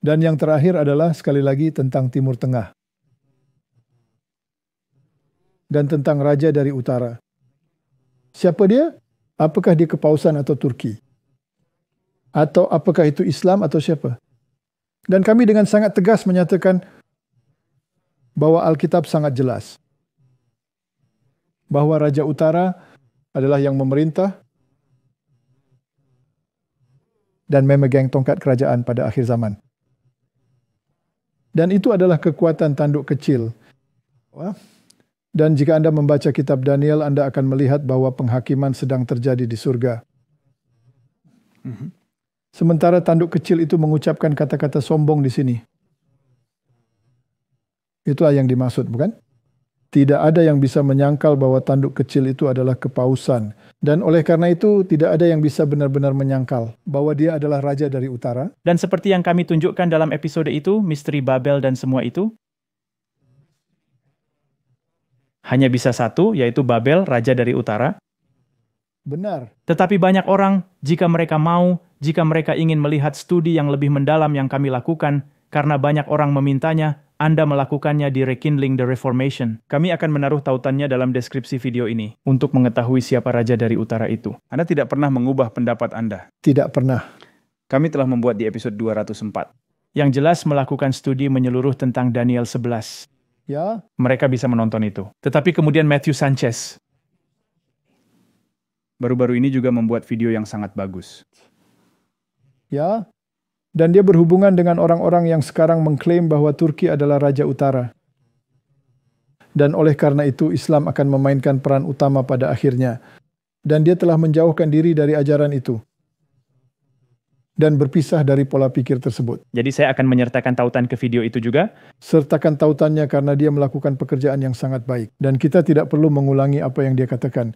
Dan yang terakhir adalah sekali lagi tentang Timur Tengah. Dan tentang Raja dari Utara. Siapa dia? Apakah dia Kepausan atau Turki? Atau apakah itu Islam atau siapa? Dan kami dengan sangat tegas menyatakan bahwa Alkitab sangat jelas. Bahwa Raja Utara adalah yang memerintah dan memegang tongkat kerajaan pada akhir zaman. Dan itu adalah kekuatan tanduk kecil. Dan jika Anda membaca kitab Daniel, Anda akan melihat bahwa penghakiman sedang terjadi di surga. Sementara tanduk kecil itu mengucapkan kata-kata sombong di sini. Itulah yang dimaksud, bukan? Tidak ada yang bisa menyangkal bahwa tanduk kecil itu adalah kepausan. Dan oleh karena itu, tidak ada yang bisa benar-benar menyangkal bahwa dia adalah Raja dari Utara. dan seperti yang kami tunjukkan dalam episode itu, misteri Babel dan semua itu, hanya bisa satu, yaitu Babel, Raja dari Utara. Benar. Tetapi banyak orang, jika mereka mau, jika mereka ingin melihat studi yang lebih mendalam yang kami lakukan, karena banyak orang memintanya, Anda melakukannya di Rekindling the Reformation. Kami akan menaruh tautannya dalam deskripsi video ini, untuk mengetahui siapa Raja dari Utara itu. Anda tidak pernah mengubah pendapat Anda. Tidak pernah. Kami telah membuat di episode 204. Yang jelas melakukan studi menyeluruh tentang Daniel 11. Ya, Mereka bisa menonton itu. Tetapi kemudian Matthew Sanchez, Baru-baru ini juga membuat video yang sangat bagus. ya. Dan dia berhubungan dengan orang-orang yang sekarang mengklaim bahwa Turki adalah Raja Utara. Dan oleh karena itu Islam akan memainkan peran utama pada akhirnya. Dan dia telah menjauhkan diri dari ajaran itu. Dan berpisah dari pola pikir tersebut. jadi saya akan menyertakan tautan ke video itu juga. Sertakan tautannya karena dia melakukan pekerjaan yang sangat baik. Dan kita tidak perlu mengulangi apa yang dia katakan.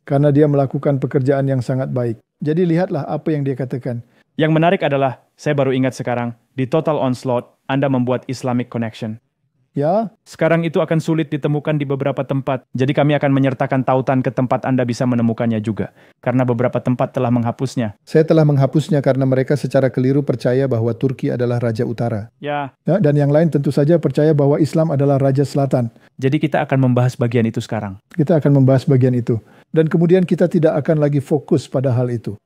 Karena dia melakukan pekerjaan yang sangat baik. Jadi lihatlah apa yang dia katakan. Yang menarik adalah, saya baru ingat sekarang, di Total Onslaught, Anda membuat Islamic Connection. Ya, Sekarang itu akan sulit ditemukan di beberapa tempat, jadi kami akan menyertakan tautan ke tempat Anda bisa menemukannya juga, karena beberapa tempat telah menghapusnya. saya telah menghapusnya karena mereka secara keliru percaya bahwa Turki adalah Raja Utara. Ya, Ya, dan yang lain tentu saja percaya bahwa Islam adalah Raja Selatan. jadi kita akan membahas bagian itu sekarang. Kita akan membahas bagian itu. Dan kemudian kita tidak akan lagi fokus pada hal itu.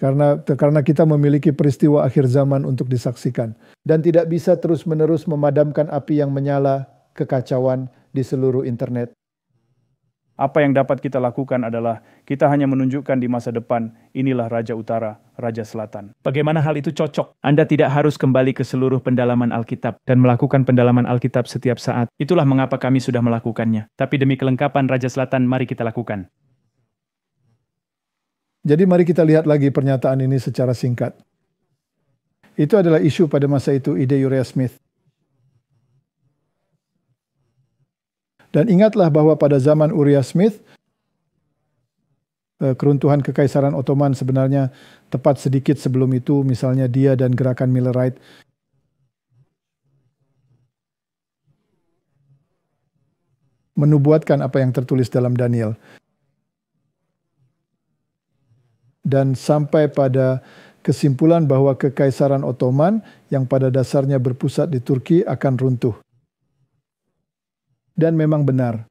Karena kita memiliki peristiwa akhir zaman untuk disaksikan. Dan tidak bisa terus-menerus memadamkan api yang menyala kekacauan di seluruh internet. Apa yang dapat kita lakukan adalah kita hanya menunjukkan di masa depan, inilah Raja Utara, Raja Selatan. Bagaimana hal itu cocok? Anda tidak harus kembali ke seluruh pendalaman Alkitab dan melakukan pendalaman Alkitab setiap saat. Itulah mengapa kami sudah melakukannya. Tapi demi kelengkapan Raja Selatan, mari kita lakukan. Jadi mari kita lihat lagi pernyataan ini secara singkat. Itu adalah isu pada masa itu, ide Uriah Smith. Dan ingatlah bahwa pada zaman Uriah Smith, keruntuhan Kekaisaran Ottoman sebenarnya tepat sedikit sebelum itu, misalnya dia dan gerakan Millerite. Menubuatkan apa yang tertulis dalam Daniel. Dan sampai pada kesimpulan bahwa Kekaisaran Ottoman yang pada dasarnya berpusat di Turki akan runtuh. Dan memang benar.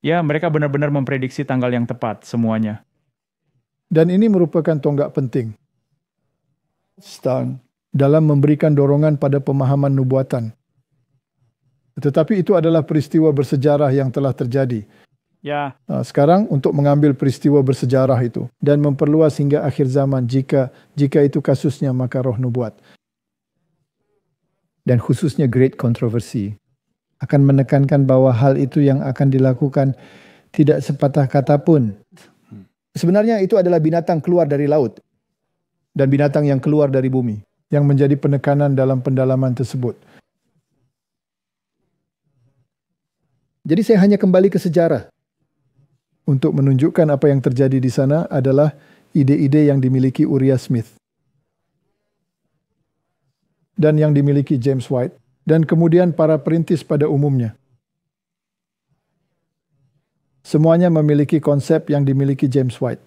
Ya, mereka benar-benar memprediksi tanggal yang tepat semuanya. Dan ini merupakan tonggak penting dalam memberikan dorongan pada pemahaman nubuatan. Tetapi itu adalah peristiwa bersejarah yang telah terjadi. Ya. Sekarang untuk mengambil peristiwa bersejarah itu dan memperluas hingga akhir zaman jika itu kasusnya, maka roh nubuat. Dan khususnya Great Controversy akan menekankan bahwa hal itu yang akan dilakukan tidak sepatah kata pun. Sebenarnya itu adalah binatang keluar dari laut dan binatang yang keluar dari bumi yang menjadi penekanan dalam pendalaman tersebut. Jadi saya hanya kembali ke sejarah. Untuk menunjukkan apa yang terjadi di sana adalah ide-ide yang dimiliki Uriah Smith dan yang dimiliki James White. Dan kemudian para perintis pada umumnya. Semuanya memiliki konsep yang dimiliki James White.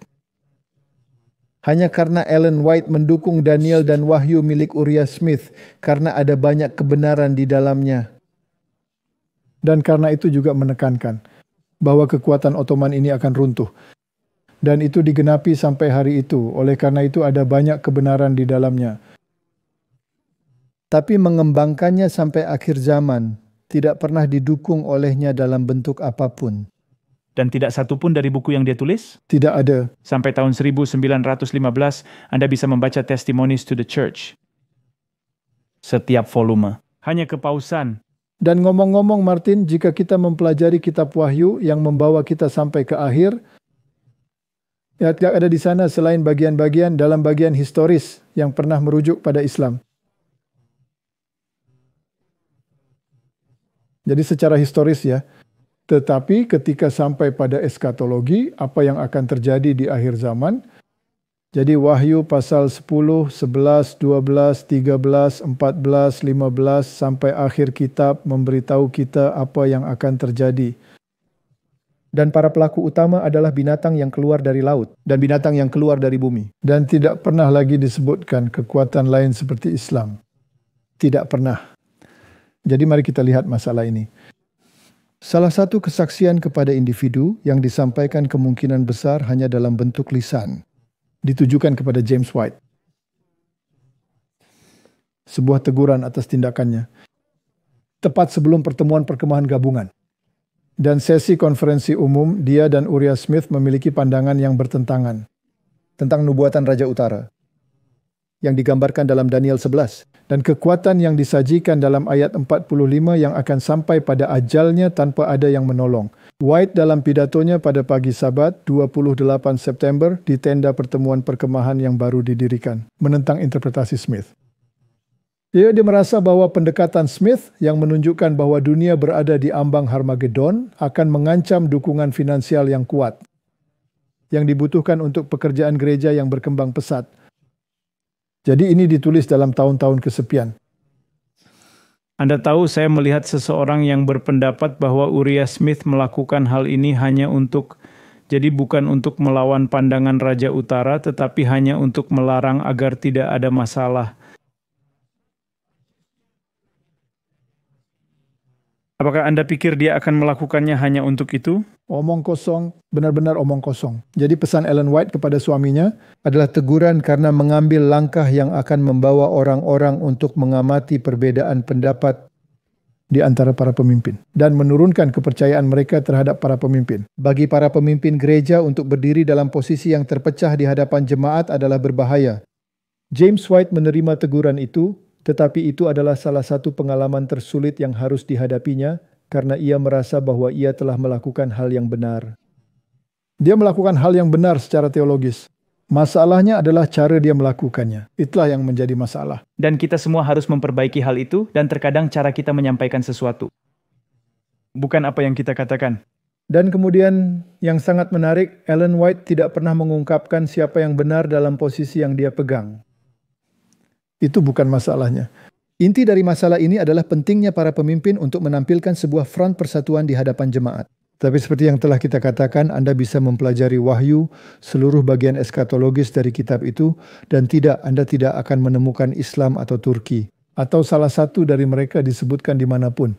Hanya karena Ellen White mendukung Daniel dan Wahyu milik Uriah Smith karena ada banyak kebenaran di dalamnya. Dan karena itu juga menekankan bahwa kekuatan Ottoman ini akan runtuh. Dan itu digenapi sampai hari itu. Oleh karena itu ada banyak kebenaran di dalamnya. Tapi mengembangkannya sampai akhir zaman tidak pernah didukung olehnya dalam bentuk apapun. Dan tidak satu pun dari buku yang dia tulis? Tidak ada. Sampai tahun 1915, Anda bisa membaca Testimonies to the Church. Setiap volume. Hanya kepausan. Dan ngomong-ngomong Martin, jika kita mempelajari kitab Wahyu yang membawa kita sampai ke akhir, ya tidak ada di sana selain bagian-bagian dalam bagian historis yang pernah merujuk pada Islam. Jadi secara historis ya. Tetapi ketika sampai pada eskatologi, apa yang akan terjadi di akhir zaman. Jadi Wahyu pasal 10, 11, 12, 13, 14, 15 sampai akhir kitab memberitahu kita apa yang akan terjadi. Dan para pelaku utama adalah binatang yang keluar dari laut dan binatang yang keluar dari bumi. Dan tidak pernah lagi disebutkan kekuatan lain seperti Islam. Tidak pernah. Jadi mari kita lihat masalah ini. Salah satu kesaksian kepada individu yang disampaikan kemungkinan besar hanya dalam bentuk lisan. Ditujukan kepada James White. Sebuah teguran atas tindakannya. Tepat sebelum pertemuan perkemahan gabungan. Dan sesi konferensi umum, dia dan Uriah Smith memiliki pandangan yang bertentangan. Tentang nubuatan Raja Utara. Yang digambarkan dalam Daniel 11. Dan kekuatan yang disajikan dalam ayat 45 yang akan sampai pada ajalnya tanpa ada yang menolong. White dalam pidatonya pada pagi Sabat 28 September di tenda pertemuan perkemahan yang baru didirikan. Menentang interpretasi Smith. Dia merasa bahwa pendekatan Smith yang menunjukkan bahwa dunia berada di ambang Harmagedon akan mengancam dukungan finansial yang kuat. Yang dibutuhkan untuk pekerjaan gereja yang berkembang pesat. Jadi ini ditulis dalam tahun-tahun kesepian. Anda tahu, saya melihat seseorang yang berpendapat bahwa Uriah Smith melakukan hal ini hanya jadi bukan untuk melawan pandangan Raja Utara, tetapi hanya untuk melarang agar tidak ada masalah. Apakah Anda pikir dia akan melakukannya hanya untuk itu? Omong kosong, benar-benar omong kosong. Jadi pesan Ellen White kepada suaminya adalah teguran karena mengambil langkah yang akan membawa orang-orang untuk mengamati perbedaan pendapat di antara para pemimpin dan menurunkan kepercayaan mereka terhadap para pemimpin. Bagi para pemimpin gereja untuk berdiri dalam posisi yang terpecah di hadapan jemaat adalah berbahaya. James White menerima teguran itu, tetapi itu adalah salah satu pengalaman tersulit yang harus dihadapinya karena ia merasa bahwa ia telah melakukan hal yang benar. Dia melakukan hal yang benar secara teologis. Masalahnya adalah cara dia melakukannya. Itulah yang menjadi masalah. Dan kita semua harus memperbaiki hal itu dan terkadang cara kita menyampaikan sesuatu. Bukan apa yang kita katakan. Dan kemudian yang sangat menarik, Ellen White tidak pernah mengungkapkan siapa yang benar dalam posisi yang dia pegang. Itu bukan masalahnya. Inti dari masalah ini adalah pentingnya para pemimpin untuk menampilkan sebuah front persatuan di hadapan jemaat. Tapi seperti yang telah kita katakan, Anda bisa mempelajari wahyu, seluruh bagian eskatologis dari kitab itu, dan Anda tidak akan menemukan Islam atau Turki, atau salah satu dari mereka disebutkan dimanapun.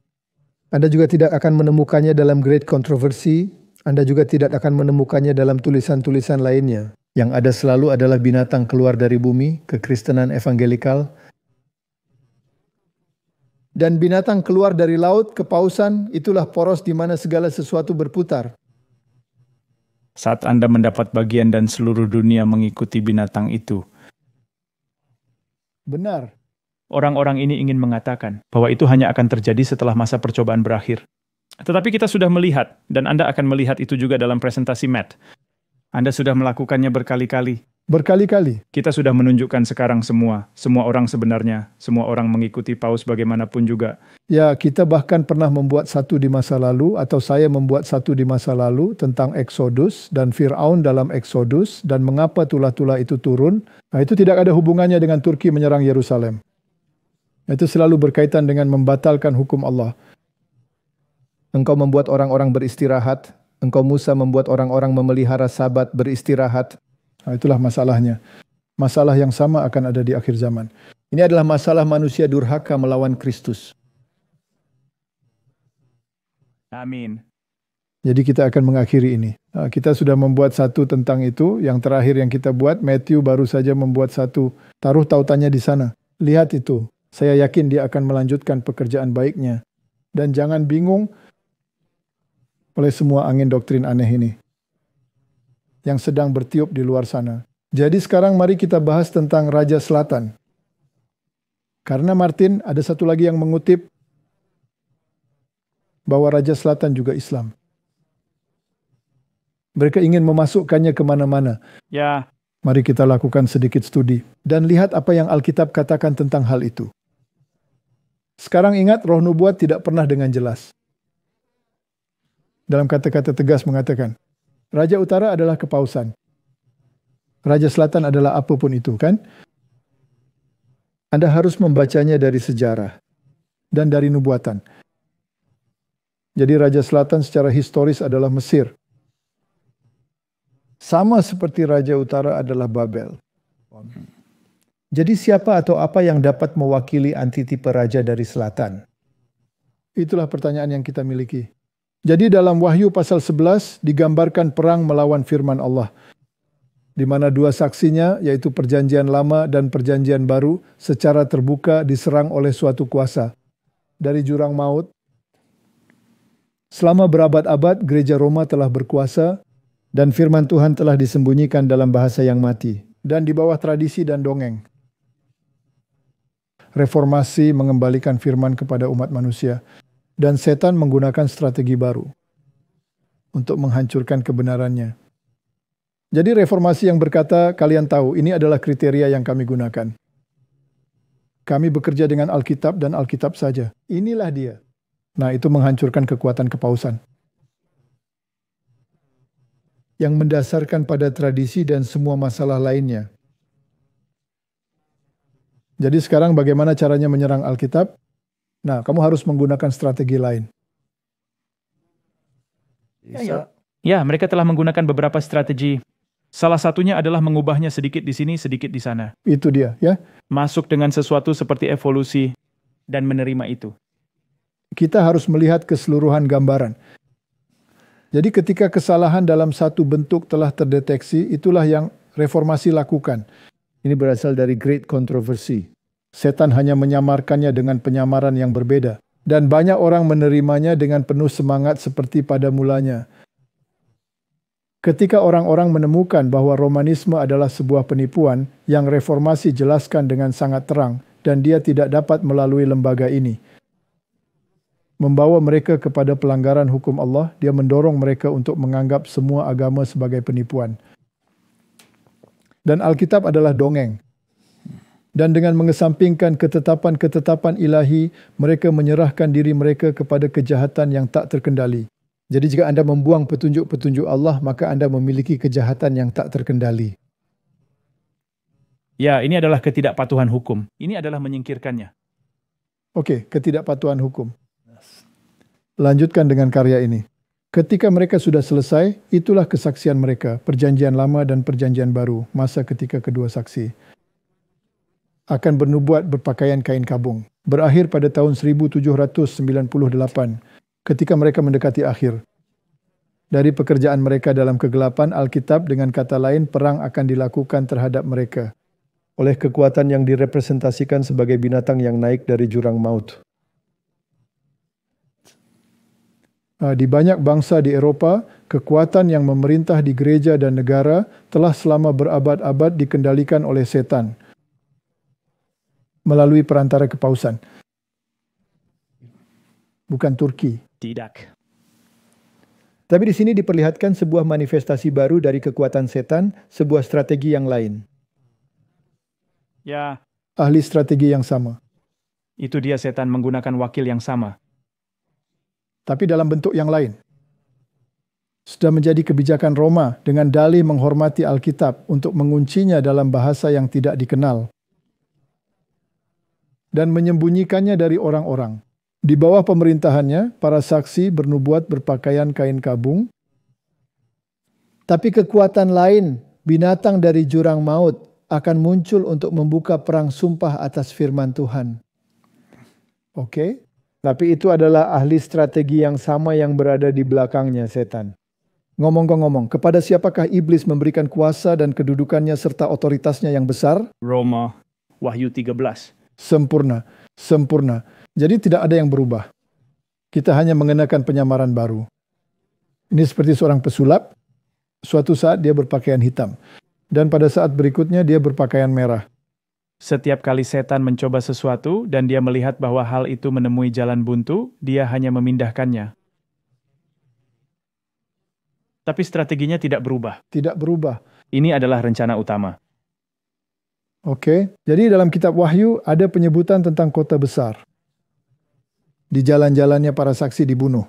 Anda juga tidak akan menemukannya dalam Great Controversy, Anda juga tidak akan menemukannya dalam tulisan-tulisan lainnya. Yang ada selalu adalah binatang keluar dari bumi, kekristenan evangelikal, dan binatang keluar dari laut, kepausan, itulah poros di mana segala sesuatu berputar. Saat Anda mendapat bagian dan seluruh dunia mengikuti binatang itu. Benar. Orang-orang ini ingin mengatakan bahwa itu hanya akan terjadi setelah masa percobaan berakhir. Tetapi kita sudah melihat, dan Anda akan melihat itu juga dalam presentasi Matt. Anda sudah melakukannya berkali-kali. Berkali-kali. Kita sudah menunjukkan sekarang semua orang sebenarnya, semua orang mengikuti Paus bagaimanapun juga. Ya, kita bahkan pernah membuat satu di masa lalu, atau saya membuat satu di masa lalu tentang Exodus dan Fir'aun dalam Exodus dan mengapa tulah-tulah itu turun. Nah, itu tidak ada hubungannya dengan Turki menyerang Yerusalem. Itu selalu berkaitan dengan membatalkan hukum Allah. Engkau membuat orang-orang beristirahat, engkau Musa membuat orang-orang memelihara Sabat beristirahat. Nah, itulah masalahnya. Masalah yang sama akan ada di akhir zaman. Ini adalah masalah manusia durhaka melawan Kristus. Amin. Jadi kita akan mengakhiri ini. Kita sudah membuat satu tentang itu. Yang terakhir yang kita buat, Matthew baru saja membuat satu. Taruh tautannya di sana. Lihat itu. Saya yakin dia akan melanjutkan pekerjaan baiknya. Dan jangan bingung oleh semua angin doktrin aneh ini yang sedang bertiup di luar sana. Jadi sekarang mari kita bahas tentang Raja Selatan. Karena Martin ada satu lagi yang mengutip bahwa Raja Selatan juga Islam. Mereka ingin memasukkannya kemana-mana. Ya. Mari kita lakukan sedikit studi dan lihat apa yang Alkitab katakan tentang hal itu. Sekarang ingat, roh nubuat tidak pernah dengan jelas. Dalam kata-kata tegas mengatakan, Raja Utara adalah kepausan. Raja Selatan adalah apapun itu, kan? Anda harus membacanya dari sejarah dan dari nubuatan. Jadi Raja Selatan secara historis adalah Mesir. Sama seperti Raja Utara adalah Babel. Jadi siapa atau apa yang dapat mewakili antitipe Raja dari Selatan? Itulah pertanyaan yang kita miliki. Jadi dalam Wahyu pasal 11 digambarkan perang melawan firman Allah. Di mana dua saksinya, yaitu perjanjian lama dan perjanjian baru, secara terbuka diserang oleh suatu kuasa. Dari jurang maut. Selama berabad-abad, gereja Roma telah berkuasa, dan firman Tuhan telah disembunyikan dalam bahasa yang mati, dan di bawah tradisi dan dongeng. Reformasi mengembalikan firman kepada umat manusia. Dan setan menggunakan strategi baru untuk menghancurkan kebenarannya. Jadi reformasi yang berkata, kalian tahu, ini adalah kriteria yang kami gunakan. Kami bekerja dengan Alkitab dan Alkitab saja. Inilah dia. Nah, itu menghancurkan kekuatan kepausan. Yang mendasarkan pada tradisi dan semua masalah lainnya. Jadi sekarang bagaimana caranya menyerang Alkitab? Nah, kamu harus menggunakan strategi lain. Ya, mereka telah menggunakan beberapa strategi. Salah satunya adalah mengubahnya sedikit di sini, sedikit di sana. Itu dia, ya. Masuk dengan sesuatu seperti evolusi dan menerima itu. Kita harus melihat keseluruhan gambaran. Jadi ketika kesalahan dalam satu bentuk telah terdeteksi, itulah yang reformasi lakukan. Ini berasal dari Great Controversy. Setan hanya menyamarkannya dengan penyamaran yang berbeda. Dan banyak orang menerimanya dengan penuh semangat seperti pada mulanya. Ketika orang-orang menemukan bahwa Romanisme adalah sebuah penipuan yang reformasi jelaskan dengan sangat terang dan dia tidak dapat melalui lembaga ini, membawa mereka kepada pelanggaran hukum Allah, dia mendorong mereka untuk menganggap semua agama sebagai penipuan. Dan Alkitab adalah dongeng. Dan dengan mengesampingkan ketetapan-ketetapan ilahi, mereka menyerahkan diri mereka kepada kejahatan yang tak terkendali. Jadi jika Anda membuang petunjuk-petunjuk Allah, maka Anda memiliki kejahatan yang tak terkendali. Ya, ini adalah ketidakpatuhan hukum. Ini adalah menyingkirkannya. Oke, ketidakpatuhan hukum. Lanjutkan dengan karya ini. Ketika mereka sudah selesai, itulah kesaksian mereka, perjanjian lama dan perjanjian baru, masa ketika kedua saksi. Akan bernubuat berpakaian kain kabung. Berakhir pada tahun 1798. Ketika mereka mendekati akhir. Dari pekerjaan mereka dalam kegelapan, Alkitab dengan kata lain, perang akan dilakukan terhadap mereka oleh kekuatan yang direpresentasikan sebagai binatang yang naik dari jurang maut. Di banyak bangsa di Eropa, kekuatan yang memerintah di gereja dan negara telah selama berabad-abad dikendalikan oleh setan melalui perantara kepausan. Bukan Turki. Tidak. Tapi di sini diperlihatkan sebuah manifestasi baru dari kekuatan setan, sebuah strategi yang lain. Ya, Ahli strategi yang sama. itu dia setan menggunakan wakil yang sama. Tapi dalam bentuk yang lain. Sudah menjadi kebijakan Roma dengan dalih menghormati Alkitab untuk menguncinya dalam bahasa yang tidak dikenal. Dan menyembunyikannya dari orang-orang. Di bawah pemerintahannya, para saksi bernubuat berpakaian kain kabung. Tapi kekuatan lain, binatang dari jurang maut, akan muncul untuk membuka perang sumpah atas firman Tuhan. Oke? Tapi itu adalah ahli strategi yang sama yang berada di belakangnya setan. Ngomong-ngomong, kepada siapakah iblis memberikan kuasa dan kedudukannya serta otoritasnya yang besar? Roma, Wahyu 13. Sempurna. Sempurna. Jadi tidak ada yang berubah. Kita hanya mengenakan penyamaran baru. Ini seperti seorang pesulap. Suatu saat dia berpakaian hitam. Dan pada saat berikutnya dia berpakaian merah. Setiap kali setan mencoba sesuatu dan dia melihat bahwa hal itu menemui jalan buntu, dia hanya memindahkannya. Tapi strateginya tidak berubah. Tidak berubah. Ini adalah rencana utama. Oke. Jadi dalam kitab Wahyu ada penyebutan tentang kota besar. Di jalan-jalannya para saksi dibunuh.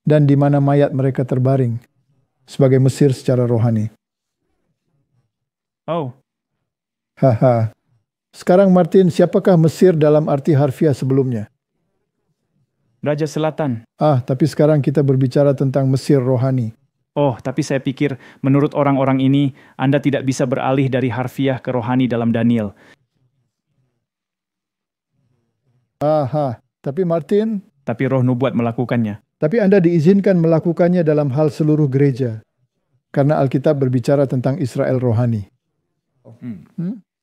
Dan di mana mayat mereka terbaring. Sebagai Mesir secara rohani. Oh, Haha. Sekarang Martin, siapakah Mesir dalam arti harfiah sebelumnya? Raja Selatan. Tapi sekarang kita berbicara tentang Mesir rohani. Oh, tapi saya pikir menurut orang-orang ini, Anda tidak bisa beralih dari harfiah ke rohani dalam Daniel. Tapi Martin, Tapi roh nubuat melakukannya. tapi Anda diizinkan melakukannya dalam hal seluruh gereja. Karena Alkitab berbicara tentang Israel rohani.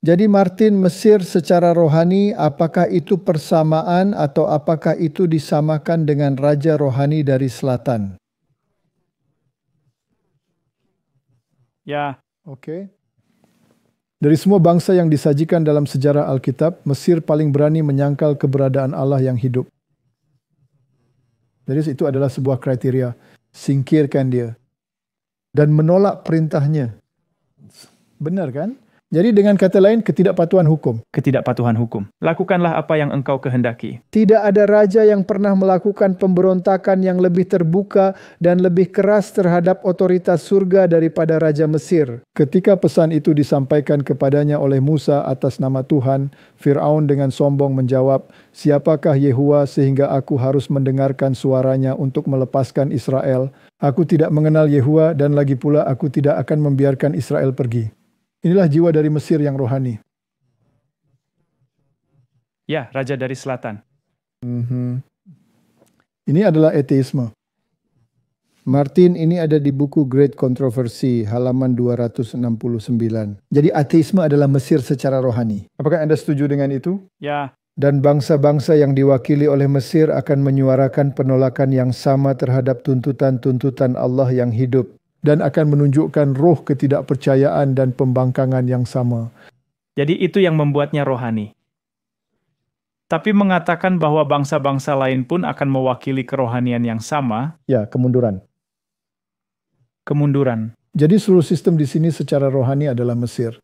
Jadi Martin, Mesir secara rohani, apakah itu persamaan atau apakah itu disamakan dengan raja rohani dari selatan? Ya, Oke. Dari semua bangsa yang disajikan dalam sejarah Alkitab, Mesir paling berani menyangkal keberadaan Allah yang hidup. Jadi itu adalah sebuah kriteria. Singkirkan dia. Dan menolak perintahnya. Benar kan? Jadi dengan kata lain, ketidakpatuhan hukum. ketidakpatuhan hukum. Lakukanlah apa yang engkau kehendaki. Tidak ada raja yang pernah melakukan pemberontakan yang lebih terbuka dan lebih keras terhadap otoritas surga daripada Raja Mesir. Ketika pesan itu disampaikan kepadanya oleh Musa atas nama Tuhan, Fir'aun dengan sombong menjawab, "Siapakah Yehuwa sehingga aku harus mendengarkan suaranya untuk melepaskan Israel? Aku tidak mengenal Yehuwa dan lagi pula aku tidak akan membiarkan Israel pergi." Inilah jiwa dari Mesir yang rohani. Ya, raja dari selatan. Ini adalah ateisme. Martin, ini ada di buku Great Controversy, halaman 269. Jadi ateisme adalah Mesir secara rohani. Apakah Anda setuju dengan itu? Ya, Dan bangsa-bangsa yang diwakili oleh Mesir akan menyuarakan penolakan yang sama terhadap tuntutan-tuntutan Allah yang hidup. Dan akan menunjukkan roh ketidakpercayaan dan pembangkangan yang sama. Jadi itu yang membuatnya rohani. Tapi mengatakan bahwa bangsa-bangsa lain pun akan mewakili kerohanian yang sama, Ya, kemunduran. kemunduran. Jadi seluruh sistem di sini secara rohani adalah Mesir.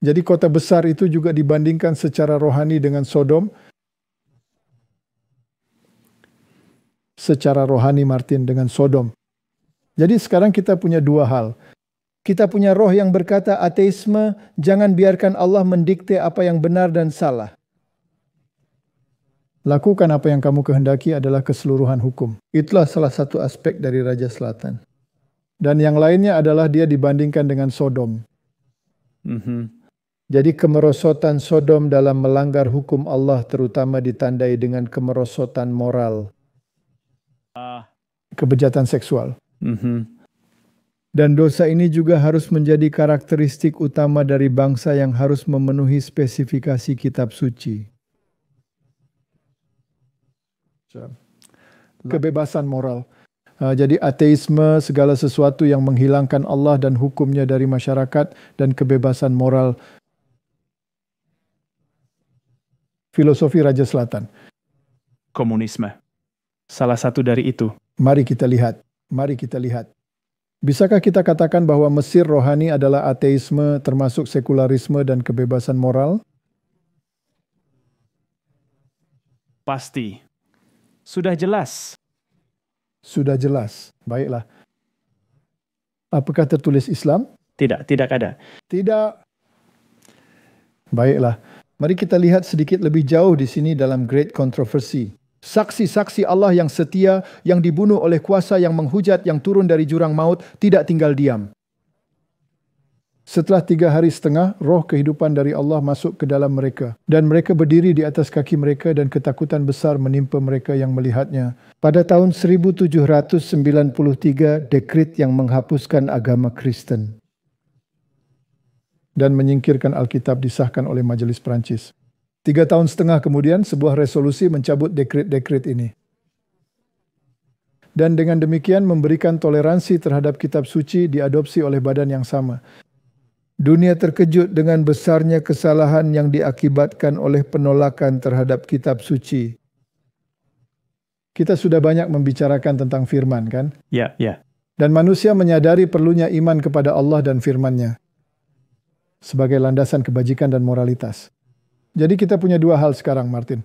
Jadi kota besar itu juga dibandingkan secara rohani dengan Sodom. Secara rohani Martin dengan Sodom. Jadi sekarang kita punya dua hal. Kita punya roh yang berkata ateisme, jangan biarkan Allah mendikte apa yang benar dan salah. Lakukan apa yang kamu kehendaki adalah keseluruhan hukum. Itulah salah satu aspek dari Raja Selatan. Dan yang lainnya adalah dia dibandingkan dengan Sodom. Jadi kemerosotan Sodom dalam melanggar hukum Allah terutama ditandai dengan kemerosotan moral. Kebejatan seksual. Dan dosa ini juga harus menjadi karakteristik utama dari bangsa yang harus memenuhi spesifikasi kitab suci. Kebebasan moral. Jadi ateisme, segala sesuatu yang menghilangkan Allah dan hukumnya dari masyarakat, dan kebebasan moral. Filosofi Raja Selatan. Komunisme. Salah satu dari itu. Mari kita lihat. Mari kita lihat. Bisakah kita katakan bahwa Mesir rohani adalah ateisme termasuk sekularisme dan kebebasan moral? Pasti. Sudah jelas. Sudah jelas. Baiklah. Apakah tertulis Islam? Tidak ada. Tidak. Baiklah. Mari kita lihat sedikit lebih jauh di sini dalam Great Controversy. Saksi-saksi Allah yang setia, yang dibunuh oleh kuasa yang menghujat, yang turun dari jurang maut, tidak tinggal diam. Setelah 3 hari setengah, roh kehidupan dari Allah masuk ke dalam mereka. Dan mereka berdiri di atas kaki mereka dan ketakutan besar menimpa mereka yang melihatnya. Pada tahun 1793, dekrit yang menghapuskan agama Kristen. Dan menyingkirkan Alkitab disahkan oleh Majelis Perancis. 3 tahun setengah kemudian, sebuah resolusi mencabut dekrit-dekrit ini. Dan dengan demikian memberikan toleransi terhadap kitab suci diadopsi oleh badan yang sama. Dunia terkejut dengan besarnya kesalahan yang diakibatkan oleh penolakan terhadap kitab suci. Kita sudah banyak membicarakan tentang firman, kan? Ya. Dan manusia menyadari perlunya iman kepada Allah dan firman-Nya sebagai landasan kebajikan dan moralitas. Jadi kita punya 2 hal sekarang, Martin.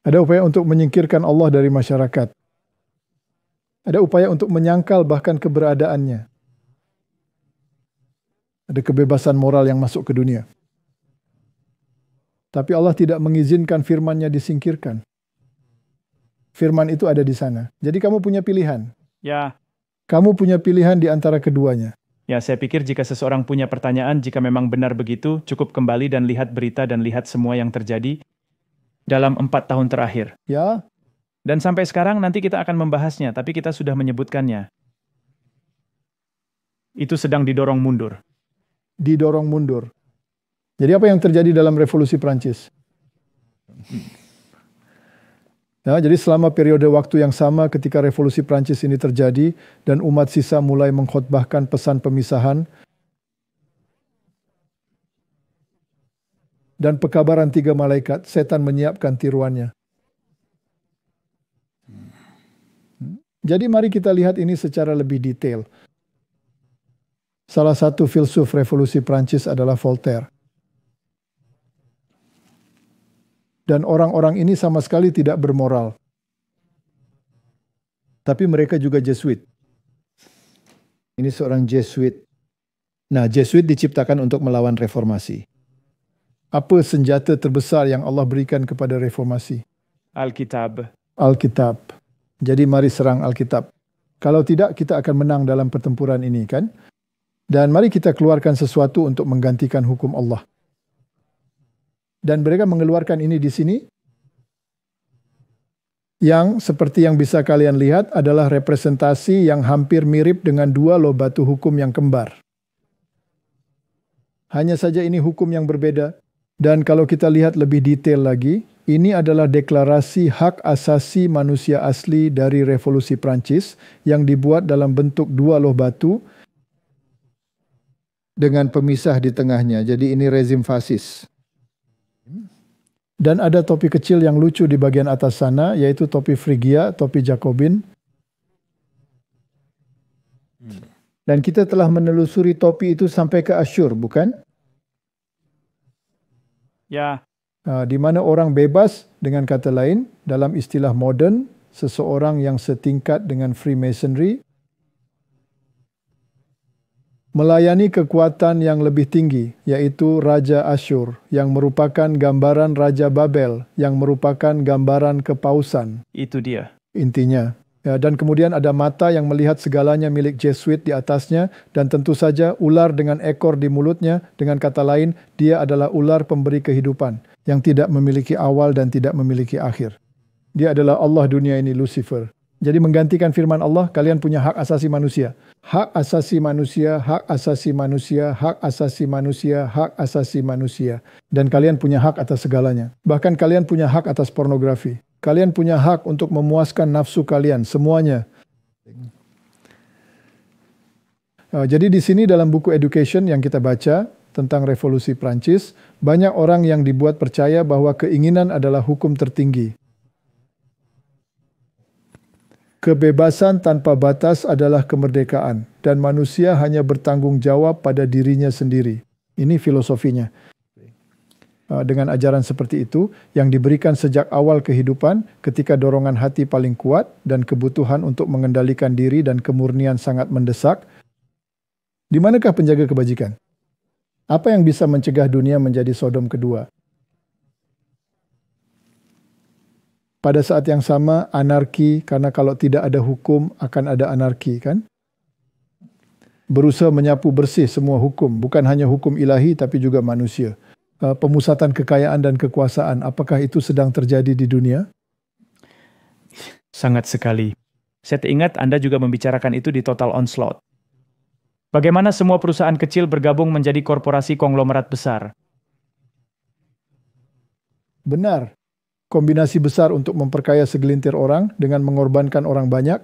Ada upaya untuk menyingkirkan Allah dari masyarakat. Ada upaya untuk menyangkal bahkan keberadaannya. Ada kebebasan moral yang masuk ke dunia. Tapi Allah tidak mengizinkan firman-Nya disingkirkan. Firman itu ada di sana. Jadi kamu punya pilihan. Ya. Kamu punya pilihan di antara keduanya. Ya, saya pikir jika seseorang punya pertanyaan, jika memang benar begitu, cukup kembali dan lihat berita dan lihat semua yang terjadi dalam 4 tahun terakhir. Ya. Dan sampai sekarang nanti kita akan membahasnya, tapi kita sudah menyebutkannya. Itu sedang didorong mundur. Didorong mundur. Jadi apa yang terjadi dalam revolusi Prancis? Ya, jadi selama periode waktu yang sama ketika revolusi Prancis ini terjadi dan umat sisa mulai mengkhotbahkan pesan pemisahan dan pekabaran 3 malaikat, setan menyiapkan tiruannya. Jadi mari kita lihat ini secara lebih detail. Salah satu filsuf revolusi Prancis adalah Voltaire. Dan orang-orang ini sama sekali tidak bermoral. Tapi mereka juga Jesuit. Ini seorang Jesuit. Nah, Jesuit diciptakan untuk melawan reformasi. Apa senjata terbesar yang Allah berikan kepada reformasi? Alkitab. Alkitab. Jadi mari serang Alkitab. Kalau tidak, kita akan menang dalam pertempuran ini, kan? Dan mari kita keluarkan sesuatu untuk menggantikan hukum Allah. Dan mereka mengeluarkan ini di sini. Yang seperti yang bisa kalian lihat adalah representasi yang hampir mirip dengan 2 loh batu hukum yang kembar. Hanya saja ini hukum yang berbeda. Dan kalau kita lihat lebih detail lagi, ini adalah deklarasi hak asasi manusia asli dari Revolusi Prancis yang dibuat dalam bentuk dua loh batu dengan pemisah di tengahnya. Jadi ini rezim fasis. Dan ada topi kecil yang lucu di bagian atas sana, yaitu topi Frigia, topi Jakobin. Dan kita telah menelusuri topi itu sampai ke Asyur, bukan? Ya, Di mana orang bebas, dengan kata lain, dalam istilah modern, seseorang yang setingkat dengan Freemasonry, melayani kekuatan yang lebih tinggi, yaitu Raja Asyur, yang merupakan gambaran Raja Babel, yang merupakan gambaran kepausan. itu dia. Intinya. Ya, dan kemudian ada mata yang melihat segalanya milik Jesuit di atasnya, dan tentu saja ular dengan ekor di mulutnya, dengan kata lain, dia adalah ular pemberi kehidupan, yang tidak memiliki awal dan tidak memiliki akhir. Dia adalah Allah dunia ini, Lucifer. Jadi menggantikan firman Allah, kalian punya hak asasi manusia. Hak asasi manusia, hak asasi manusia, hak asasi manusia, hak asasi manusia. Dan kalian punya hak atas segalanya. Bahkan kalian punya hak atas pornografi. Kalian punya hak untuk memuaskan nafsu kalian, semuanya. Jadi di sini dalam buku Education yang kita baca tentang Revolusi Prancis, banyak orang yang dibuat percaya bahwa keinginan adalah hukum tertinggi. Kebebasan tanpa batas adalah kemerdekaan, dan manusia hanya bertanggung jawab pada dirinya sendiri. Ini filosofinya. Dengan ajaran seperti itu, yang diberikan sejak awal kehidupan ketika dorongan hati paling kuat dan kebutuhan untuk mengendalikan diri dan kemurnian sangat mendesak, di manakah penjaga kebajikan? Apa yang bisa mencegah dunia menjadi Sodom kedua? Pada saat yang sama, anarki, karena kalau tidak ada hukum akan ada anarki, kan? Berusaha menyapu bersih semua hukum, bukan hanya hukum ilahi tapi juga manusia. Pemusatan kekayaan dan kekuasaan, apakah itu sedang terjadi di dunia? Sangat sekali. Saya ingat Anda juga membicarakan itu di Total Onslaught. Bagaimana semua perusahaan kecil bergabung menjadi korporasi konglomerat besar? Benar. Kombinasi besar untuk memperkaya segelintir orang dengan mengorbankan orang banyak.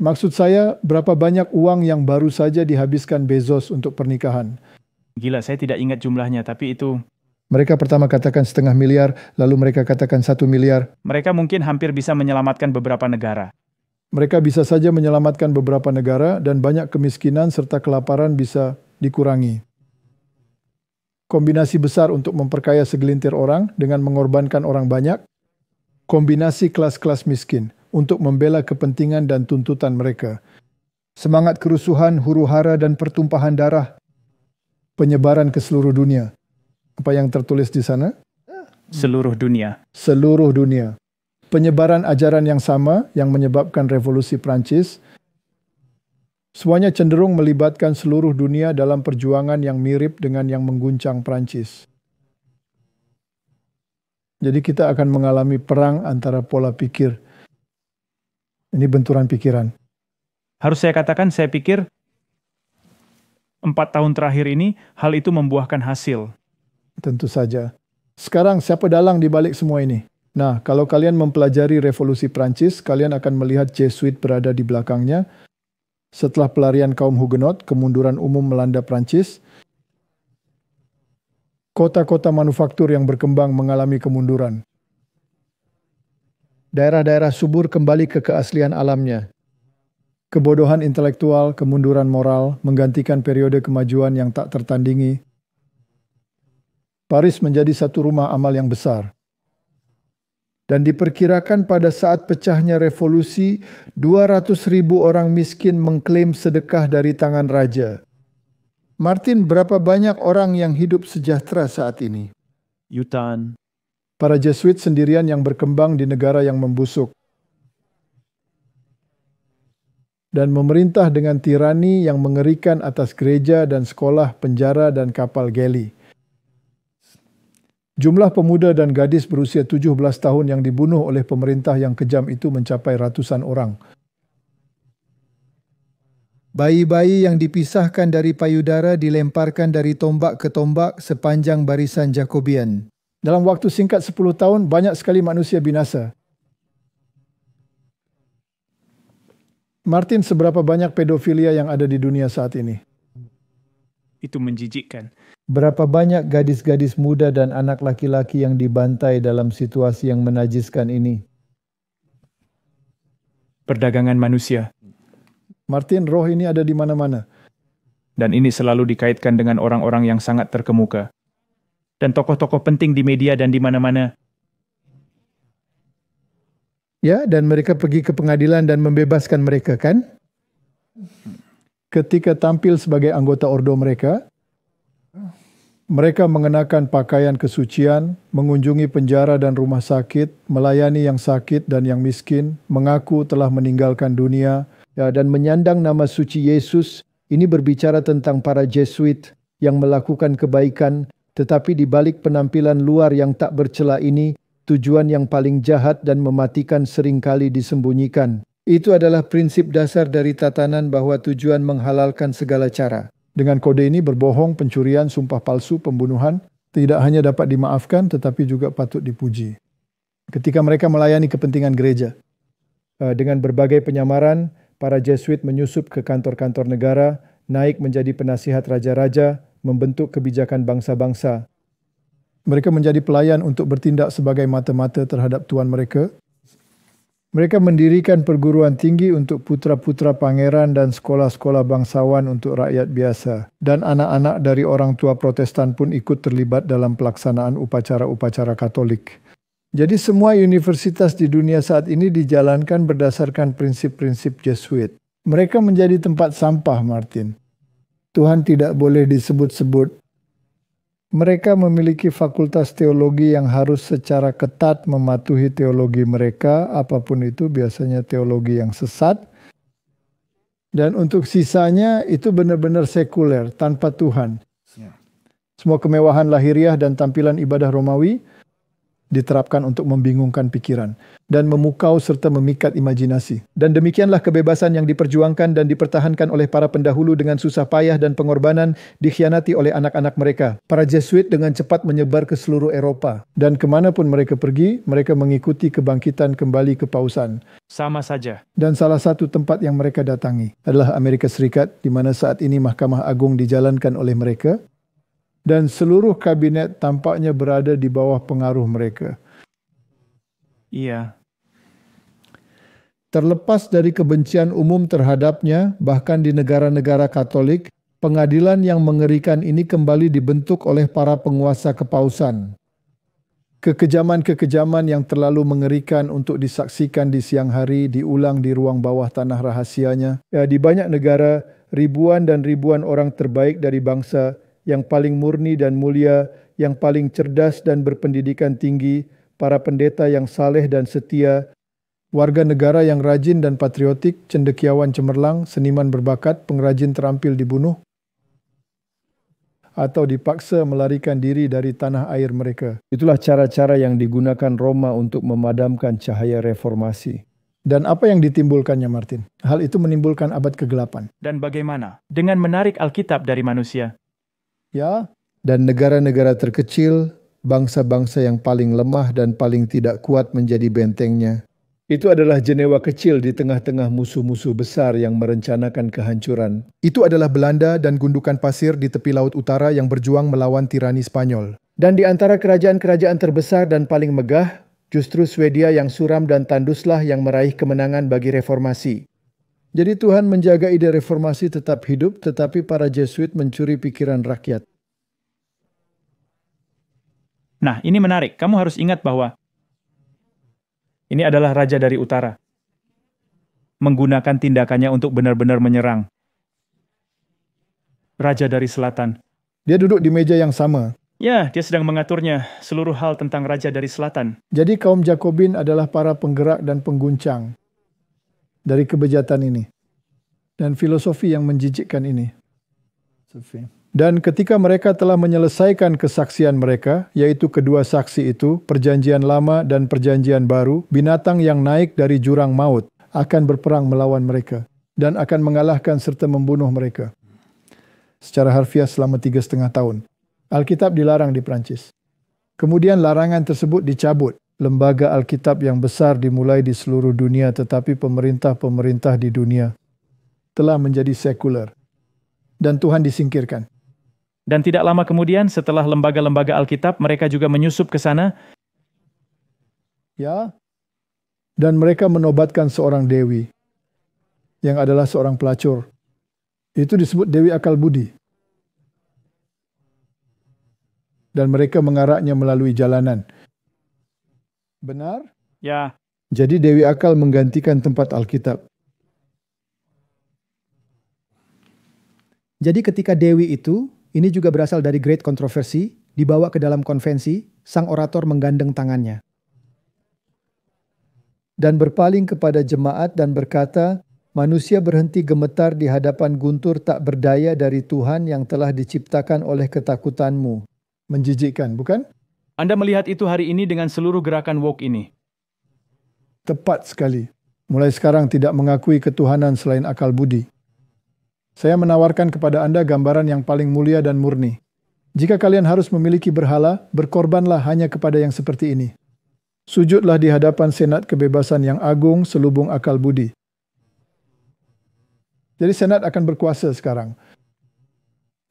Maksud saya, berapa banyak uang yang baru saja dihabiskan Bezos untuk pernikahan? Gila, saya tidak ingat jumlahnya, tapi itu... Mereka pertama katakan 0,5 miliar, lalu mereka katakan 1 miliar. Mereka mungkin hampir bisa menyelamatkan beberapa negara. Mereka bisa saja menyelamatkan beberapa negara dan banyak kemiskinan serta kelaparan bisa dikurangi. Kombinasi besar untuk memperkaya segelintir orang dengan mengorbankan orang banyak. Kombinasi kelas-kelas miskin untuk membela kepentingan dan tuntutan mereka. Semangat kerusuhan, huru-hara dan pertumpahan darah. Penyebaran ke seluruh dunia. Apa yang tertulis di sana? Seluruh dunia. Seluruh dunia. Penyebaran ajaran yang sama yang menyebabkan Revolusi Prancis. Semuanya cenderung melibatkan seluruh dunia dalam perjuangan yang mirip dengan yang mengguncang Prancis. Jadi kita akan mengalami perang antara pola pikir. Ini benturan pikiran. Harus saya katakan, saya pikir 4 tahun terakhir ini, hal itu membuahkan hasil. Tentu saja. Sekarang siapa dalang di balik semua ini? Nah, kalau kalian mempelajari Revolusi Prancis, kalian akan melihat Jesuit berada di belakangnya. Setelah pelarian kaum Huguenot, kemunduran umum melanda Prancis. Kota-kota manufaktur yang berkembang mengalami kemunduran. Daerah-daerah subur kembali ke keaslian alamnya. Kebodohan intelektual, kemunduran moral, menggantikan periode kemajuan yang tak tertandingi. Paris menjadi satu rumah amal yang besar. Dan diperkirakan pada saat pecahnya revolusi, 200.000 orang miskin mengklaim sedekah dari tangan raja. Martin, berapa banyak orang yang hidup sejahtera saat ini? Yutan. Para Jesuit sendirian yang berkembang di negara yang membusuk. Dan memerintah dengan tirani yang mengerikan atas gereja dan sekolah, penjara dan kapal geli. Jumlah pemuda dan gadis berusia 17 tahun yang dibunuh oleh pemerintah yang kejam itu mencapai ratusan orang. Bayi-bayi yang dipisahkan dari payudara dilemparkan dari tombak ke tombak sepanjang barisan Jakobian. Dalam waktu singkat 10 tahun, banyak sekali manusia binasa. Martin, seberapa banyak pedofilia yang ada di dunia saat ini? Itu menjijikkan. Berapa banyak gadis-gadis muda dan anak laki-laki yang dibantai dalam situasi yang menajiskan ini? Perdagangan manusia. Martin, roh ini ada di mana-mana. Dan ini selalu dikaitkan dengan orang-orang yang sangat terkemuka. Dan tokoh-tokoh penting di media dan di mana-mana. Ya, dan mereka pergi ke pengadilan dan membebaskan mereka, kan? Ketika tampil sebagai anggota ordo mereka, mereka mengenakan pakaian kesucian, mengunjungi penjara dan rumah sakit, melayani yang sakit dan yang miskin, mengaku telah meninggalkan dunia, ya, dan menyandang nama suci Yesus. Ini berbicara tentang para Jesuit yang melakukan kebaikan, tetapi di balik penampilan luar yang tak bercela ini, tujuan yang paling jahat dan mematikan seringkali disembunyikan. Itu adalah prinsip dasar dari tatanan bahwa tujuan menghalalkan segala cara. Dengan kode ini berbohong, pencurian, sumpah palsu, pembunuhan tidak hanya dapat dimaafkan tetapi juga patut dipuji. Ketika mereka melayani kepentingan gereja, dengan berbagai penyamaran, para Jesuit menyusup ke kantor-kantor negara, naik menjadi penasihat raja-raja, membentuk kebijakan bangsa-bangsa. Mereka menjadi pelayan untuk bertindak sebagai mata-mata terhadap tuan mereka. Mereka mendirikan perguruan tinggi untuk putra-putra pangeran dan sekolah-sekolah bangsawan untuk rakyat biasa. Dan anak-anak dari orang tua Protestan pun ikut terlibat dalam pelaksanaan upacara-upacara Katolik. Jadi semua universitas di dunia saat ini dijalankan berdasarkan prinsip-prinsip Jesuit. Mereka menjadi tempat sampah, Martin. Tuhan tidak boleh disebut-sebut. Mereka memiliki fakultas teologi yang harus secara ketat mematuhi teologi mereka, apapun itu biasanya teologi yang sesat. Dan untuk sisanya itu benar-benar sekuler, tanpa Tuhan. Semua kemewahan lahiriah dan tampilan ibadah Romawi diterapkan untuk membingungkan pikiran dan memukau serta memikat imajinasi. Dan demikianlah kebebasan yang diperjuangkan dan dipertahankan oleh para pendahulu dengan susah payah dan pengorbanan dikhianati oleh anak-anak mereka. Para Jesuit dengan cepat menyebar ke seluruh Eropa. Dan kemanapun mereka pergi, mereka mengikuti kebangkitan kembali kepausan. Sama saja. Dan salah satu tempat yang mereka datangi adalah Amerika Serikat, di mana saat ini Mahkamah Agung dijalankan oleh mereka. Dan seluruh kabinet tampaknya berada di bawah pengaruh mereka. Iya. Terlepas dari kebencian umum terhadapnya, bahkan di negara-negara Katolik, pengadilan yang mengerikan ini kembali dibentuk oleh para penguasa kepausan. Kekejaman-kekejaman yang terlalu mengerikan untuk disaksikan di siang hari diulang di ruang bawah tanah rahasianya. Ya, di banyak negara, ribuan dan ribuan orang terbaik dari bangsa yang paling murni dan mulia, yang paling cerdas dan berpendidikan tinggi, para pendeta yang saleh dan setia, warga negara yang rajin dan patriotik, cendekiawan cemerlang, seniman berbakat, pengrajin terampil dibunuh, atau dipaksa melarikan diri dari tanah air mereka. Itulah cara-cara yang digunakan Roma untuk memadamkan cahaya reformasi. Dan apa yang ditimbulkannya, Martin? Hal itu menimbulkan abad kegelapan. Dan bagaimana? Dengan menarik Alkitab dari manusia. Ya, dan negara-negara terkecil, bangsa-bangsa yang paling lemah dan paling tidak kuat menjadi bentengnya. Itu adalah Jenewa kecil di tengah-tengah musuh-musuh besar yang merencanakan kehancuran. Itu adalah Belanda dan gundukan pasir di tepi laut utara yang berjuang melawan tirani Spanyol. Dan di antara kerajaan-kerajaan terbesar dan paling megah, justru Swedia yang suram dan tanduslah yang meraih kemenangan bagi reformasi. Jadi Tuhan menjaga ide reformasi tetap hidup, tetapi para Jesuit mencuri pikiran rakyat. Nah, ini menarik. Kamu harus ingat bahwa ini adalah raja dari utara. Menggunakan tindakannya untuk benar-benar menyerang. Raja dari selatan. Dia duduk di meja yang sama. Ya, dia sedang mengaturnya seluruh hal tentang raja dari selatan. Jadi kaum Jakobin adalah para penggerak dan pengguncang dari kebejatan ini. Dan filosofi yang menjijikkan ini. Dan ketika mereka telah menyelesaikan kesaksian mereka, yaitu kedua saksi itu, perjanjian lama dan perjanjian baru, binatang yang naik dari jurang maut akan berperang melawan mereka. dan akan mengalahkan serta membunuh mereka. Secara harfiah selama 3,5 tahun. Alkitab dilarang di Perancis. Kemudian larangan tersebut dicabut. Lembaga Alkitab yang besar dimulai di seluruh dunia, tetapi pemerintah-pemerintah di dunia telah menjadi sekuler. Dan Tuhan disingkirkan. Dan tidak lama kemudian setelah lembaga-lembaga Alkitab, mereka juga menyusup ke sana. Ya. Dan mereka menobatkan seorang dewi yang adalah seorang pelacur. Itu disebut Dewi Akal Budi. Dan mereka mengaraknya melalui jalanan. Benar? Ya. Jadi Dewi Akal menggantikan tempat Alkitab. Jadi ketika Dewi itu, ini juga berasal dari Great Controversy, dibawa ke dalam konvensi, sang orator menggandeng tangannya. Dan berpaling kepada jemaat dan berkata, manusia berhenti gemetar di hadapan guntur tak berdaya dari Tuhan yang telah diciptakan oleh ketakutanmu. Menjijikkan, bukan? Anda melihat itu hari ini dengan seluruh gerakan woke ini. Tepat sekali. Mulai sekarang tidak mengakui ketuhanan selain akal budi. Saya menawarkan kepada Anda gambaran yang paling mulia dan murni. Jika kalian harus memiliki berhala, berkorbanlah hanya kepada yang seperti ini. Sujudlah di hadapan Senat Kebebasan yang agung selubung akal budi. Jadi Senat akan berkuasa sekarang.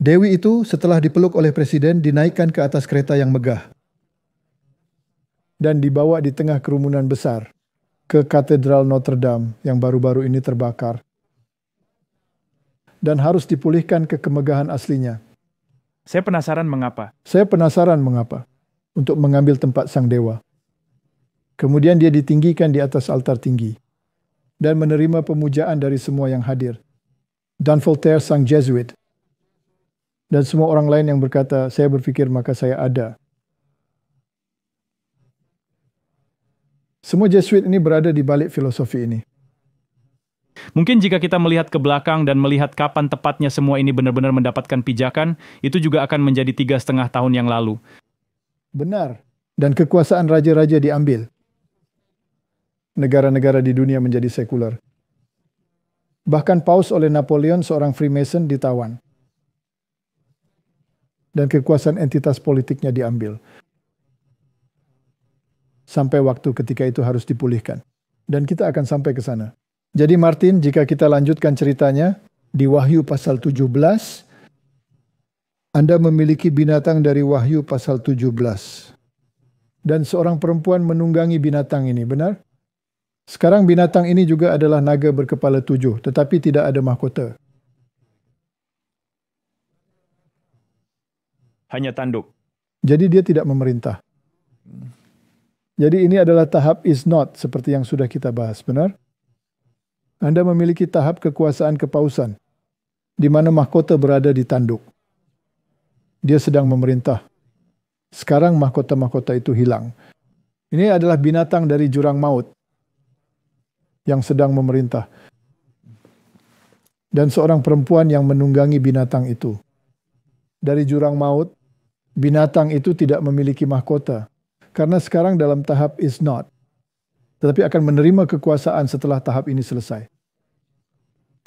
Dewi itu setelah dipeluk oleh presiden dinaikkan ke atas kereta yang megah. Dan dibawa di tengah kerumunan besar ke Katedral Notre Dame yang baru-baru ini terbakar. Dan harus dipulihkan ke kemegahan aslinya. Saya penasaran mengapa. Untuk mengambil tempat sang dewa. Kemudian dia ditinggikan di atas altar tinggi. Dan menerima pemujaan dari semua yang hadir. Dan Voltaire sang Jesuit. Dan semua orang lain yang berkata, saya berpikir maka saya ada. Semua Jesuit ini berada di balik filosofi ini. Mungkin jika kita melihat ke belakang dan melihat kapan tepatnya semua ini benar-benar mendapatkan pijakan, itu juga akan menjadi 3,5 tahun yang lalu. Benar. Dan kekuasaan raja-raja diambil. Negara-negara di dunia menjadi sekuler. Bahkan Paus oleh Napoleon, seorang Freemason, ditawan. Dan kekuasaan entitas politiknya diambil. Sampai waktu ketika itu harus dipulihkan. Dan kita akan sampai ke sana. Jadi Martin, jika kita lanjutkan ceritanya, di Wahyu pasal 17, Anda memiliki binatang dari Wahyu pasal 17. Dan seorang perempuan menunggangi binatang ini, benar? Sekarang binatang ini juga adalah naga berkepala 7, tetapi tidak ada mahkota. Hanya tanduk. Jadi dia tidak memerintah. Jadi ini adalah tahap is not, seperti yang sudah kita bahas, benar? Anda memiliki tahap kekuasaan kepausan, di mana mahkota berada di tanduk. Dia sedang memerintah. Sekarang mahkota-mahkota itu hilang. Ini adalah binatang dari jurang maut, yang sedang memerintah. Dan seorang perempuan yang menunggangi binatang itu. Dari jurang maut, binatang itu tidak memiliki mahkota. Karena sekarang dalam tahap is not. Tetapi akan menerima kekuasaan setelah tahap ini selesai.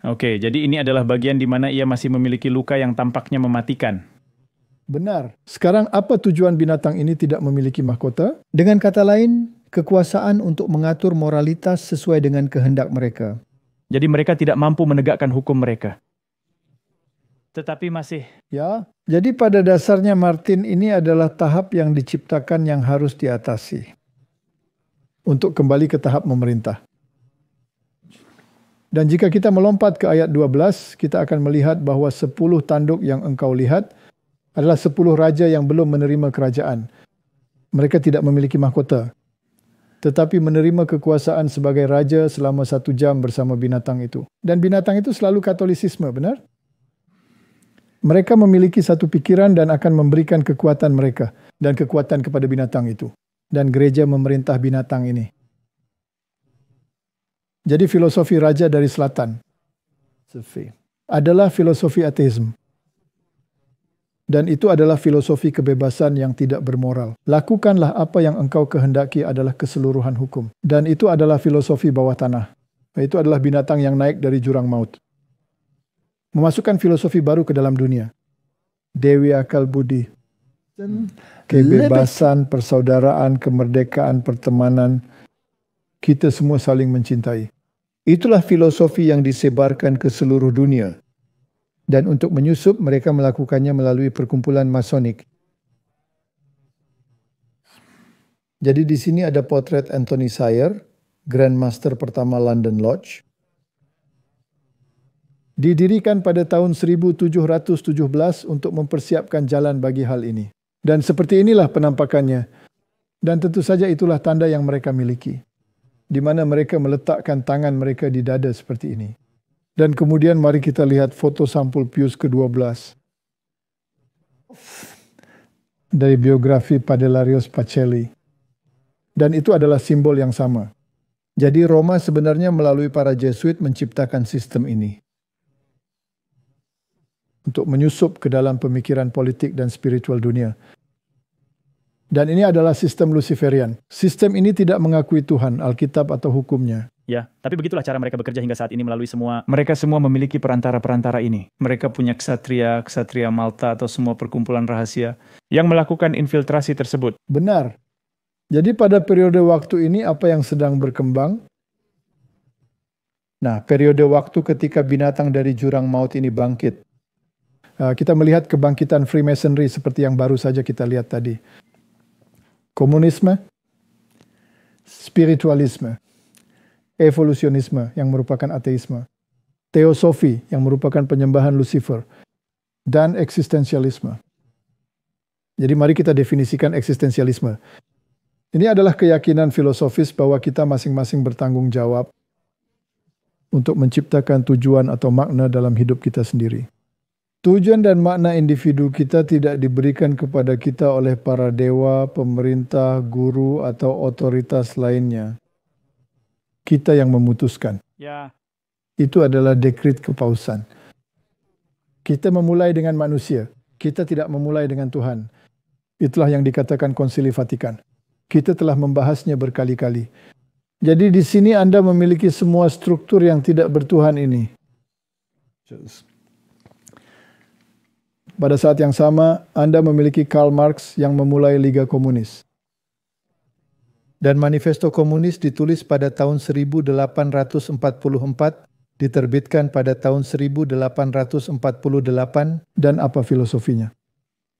Oke, jadi ini adalah bagian di mana ia masih memiliki luka yang tampaknya mematikan. Benar. Sekarang apa tujuan binatang ini tidak memiliki mahkota? Dengan kata lain, kekuasaan untuk mengatur moralitas sesuai dengan kehendak mereka. Jadi mereka tidak mampu menegakkan hukum mereka. Tetapi masih... Ya, jadi pada dasarnya Martin ini adalah tahap yang diciptakan yang harus diatasi. Untuk kembali ke tahap memerintah. Dan jika kita melompat ke ayat 12, kita akan melihat bahwa 10 tanduk yang engkau lihat adalah 10 raja yang belum menerima kerajaan. Mereka tidak memiliki mahkota. Tetapi menerima kekuasaan sebagai raja selama 1 jam bersama binatang itu. Dan binatang itu selalu Katolisisme, benar? Mereka memiliki satu pikiran dan akan memberikan kekuatan mereka. Dan kekuatan kepada binatang itu. Dan gereja memerintah binatang ini. Jadi filosofi raja dari selatan adalah filosofi ateisme. Dan itu adalah filosofi kebebasan yang tidak bermoral. Lakukanlah apa yang engkau kehendaki adalah keseluruhan hukum. Dan itu adalah filosofi bawah tanah. Itu adalah binatang yang naik dari jurang maut. Memasukkan filosofi baru ke dalam dunia. Dewi akal budi. Kebebasan, persaudaraan, kemerdekaan, pertemanan. Kita semua saling mencintai. Itulah filosofi yang disebarkan ke seluruh dunia. Dan untuk menyusup, mereka melakukannya melalui perkumpulan masonik. Jadi di sini ada potret Anthony Sayer, Grand Master pertama London Lodge. Didirikan pada tahun 1717 untuk mempersiapkan jalan bagi hal ini. Dan seperti inilah penampakannya. Dan tentu saja itulah tanda yang mereka miliki. Di mana mereka meletakkan tangan mereka di dada seperti ini. Dan kemudian mari kita lihat foto sampul Pius ke-12. Dari biografi Padellarius Pacelli. Dan itu adalah simbol yang sama. Jadi Roma sebenarnya melalui para Jesuit menciptakan sistem ini. Untuk menyusup ke dalam pemikiran politik dan spiritual dunia. Dan ini adalah sistem Luciferian. Sistem ini tidak mengakui Tuhan, Alkitab atau hukumnya. Ya, tapi begitulah cara mereka bekerja hingga saat ini melalui semua. Mereka semua memiliki perantara-perantara ini. Mereka punya ksatria Malta atau semua perkumpulan rahasia yang melakukan infiltrasi tersebut. Benar. Jadi pada periode waktu ini apa yang sedang berkembang? Nah, periode waktu ketika binatang dari jurang maut ini bangkit. Kita melihat kebangkitan Freemasonry seperti yang baru saja kita lihat tadi. Komunisme, spiritualisme, evolusionisme yang merupakan ateisme, teosofi yang merupakan penyembahan Lucifer, dan eksistensialisme. Jadi mari kita definisikan eksistensialisme. Ini adalah keyakinan filosofis bahwa kita masing-masing bertanggung jawab untuk menciptakan tujuan atau makna dalam hidup kita sendiri. Tujuan dan makna individu kita tidak diberikan kepada kita oleh para dewa, pemerintah, guru, atau otoritas lainnya. Kita yang memutuskan. Ya. Itu adalah dekret kepausan. Kita memulai dengan manusia. Kita tidak memulai dengan Tuhan. Itulah yang dikatakan Konsili Vatikan. Kita telah membahasnya berkali-kali. Jadi di sini Anda memiliki semua struktur yang tidak bertuhan ini. Pada saat yang sama, Anda memiliki Karl Marx yang memulai Liga Komunis. Dan Manifesto Komunis ditulis pada tahun 1844, diterbitkan pada tahun 1848, dan apa filosofinya?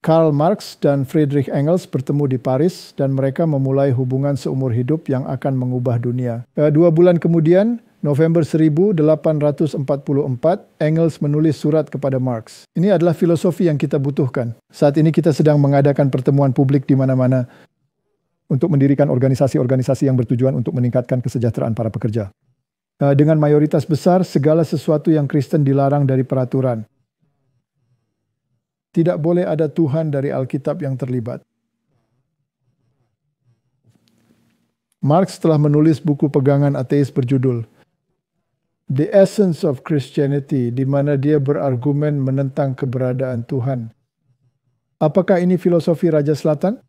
Karl Marx dan Friedrich Engels bertemu di Paris dan mereka memulai hubungan seumur hidup yang akan mengubah dunia. 2 bulan kemudian, November 1844, Engels menulis surat kepada Marx. Ini adalah filosofi yang kita butuhkan. Saat ini kita sedang mengadakan pertemuan publik di mana-mana untuk mendirikan organisasi-organisasi yang bertujuan untuk meningkatkan kesejahteraan para pekerja. Dengan mayoritas besar, segala sesuatu yang Kristen dilarang dari peraturan. Tidak boleh ada Tuhan dari Alkitab yang terlibat. Marx telah menulis buku pegangan ateis berjudul The Essence of Christianity, di mana dia berargumen menentang keberadaan Tuhan. Apakah ini filosofi Raja Selatan?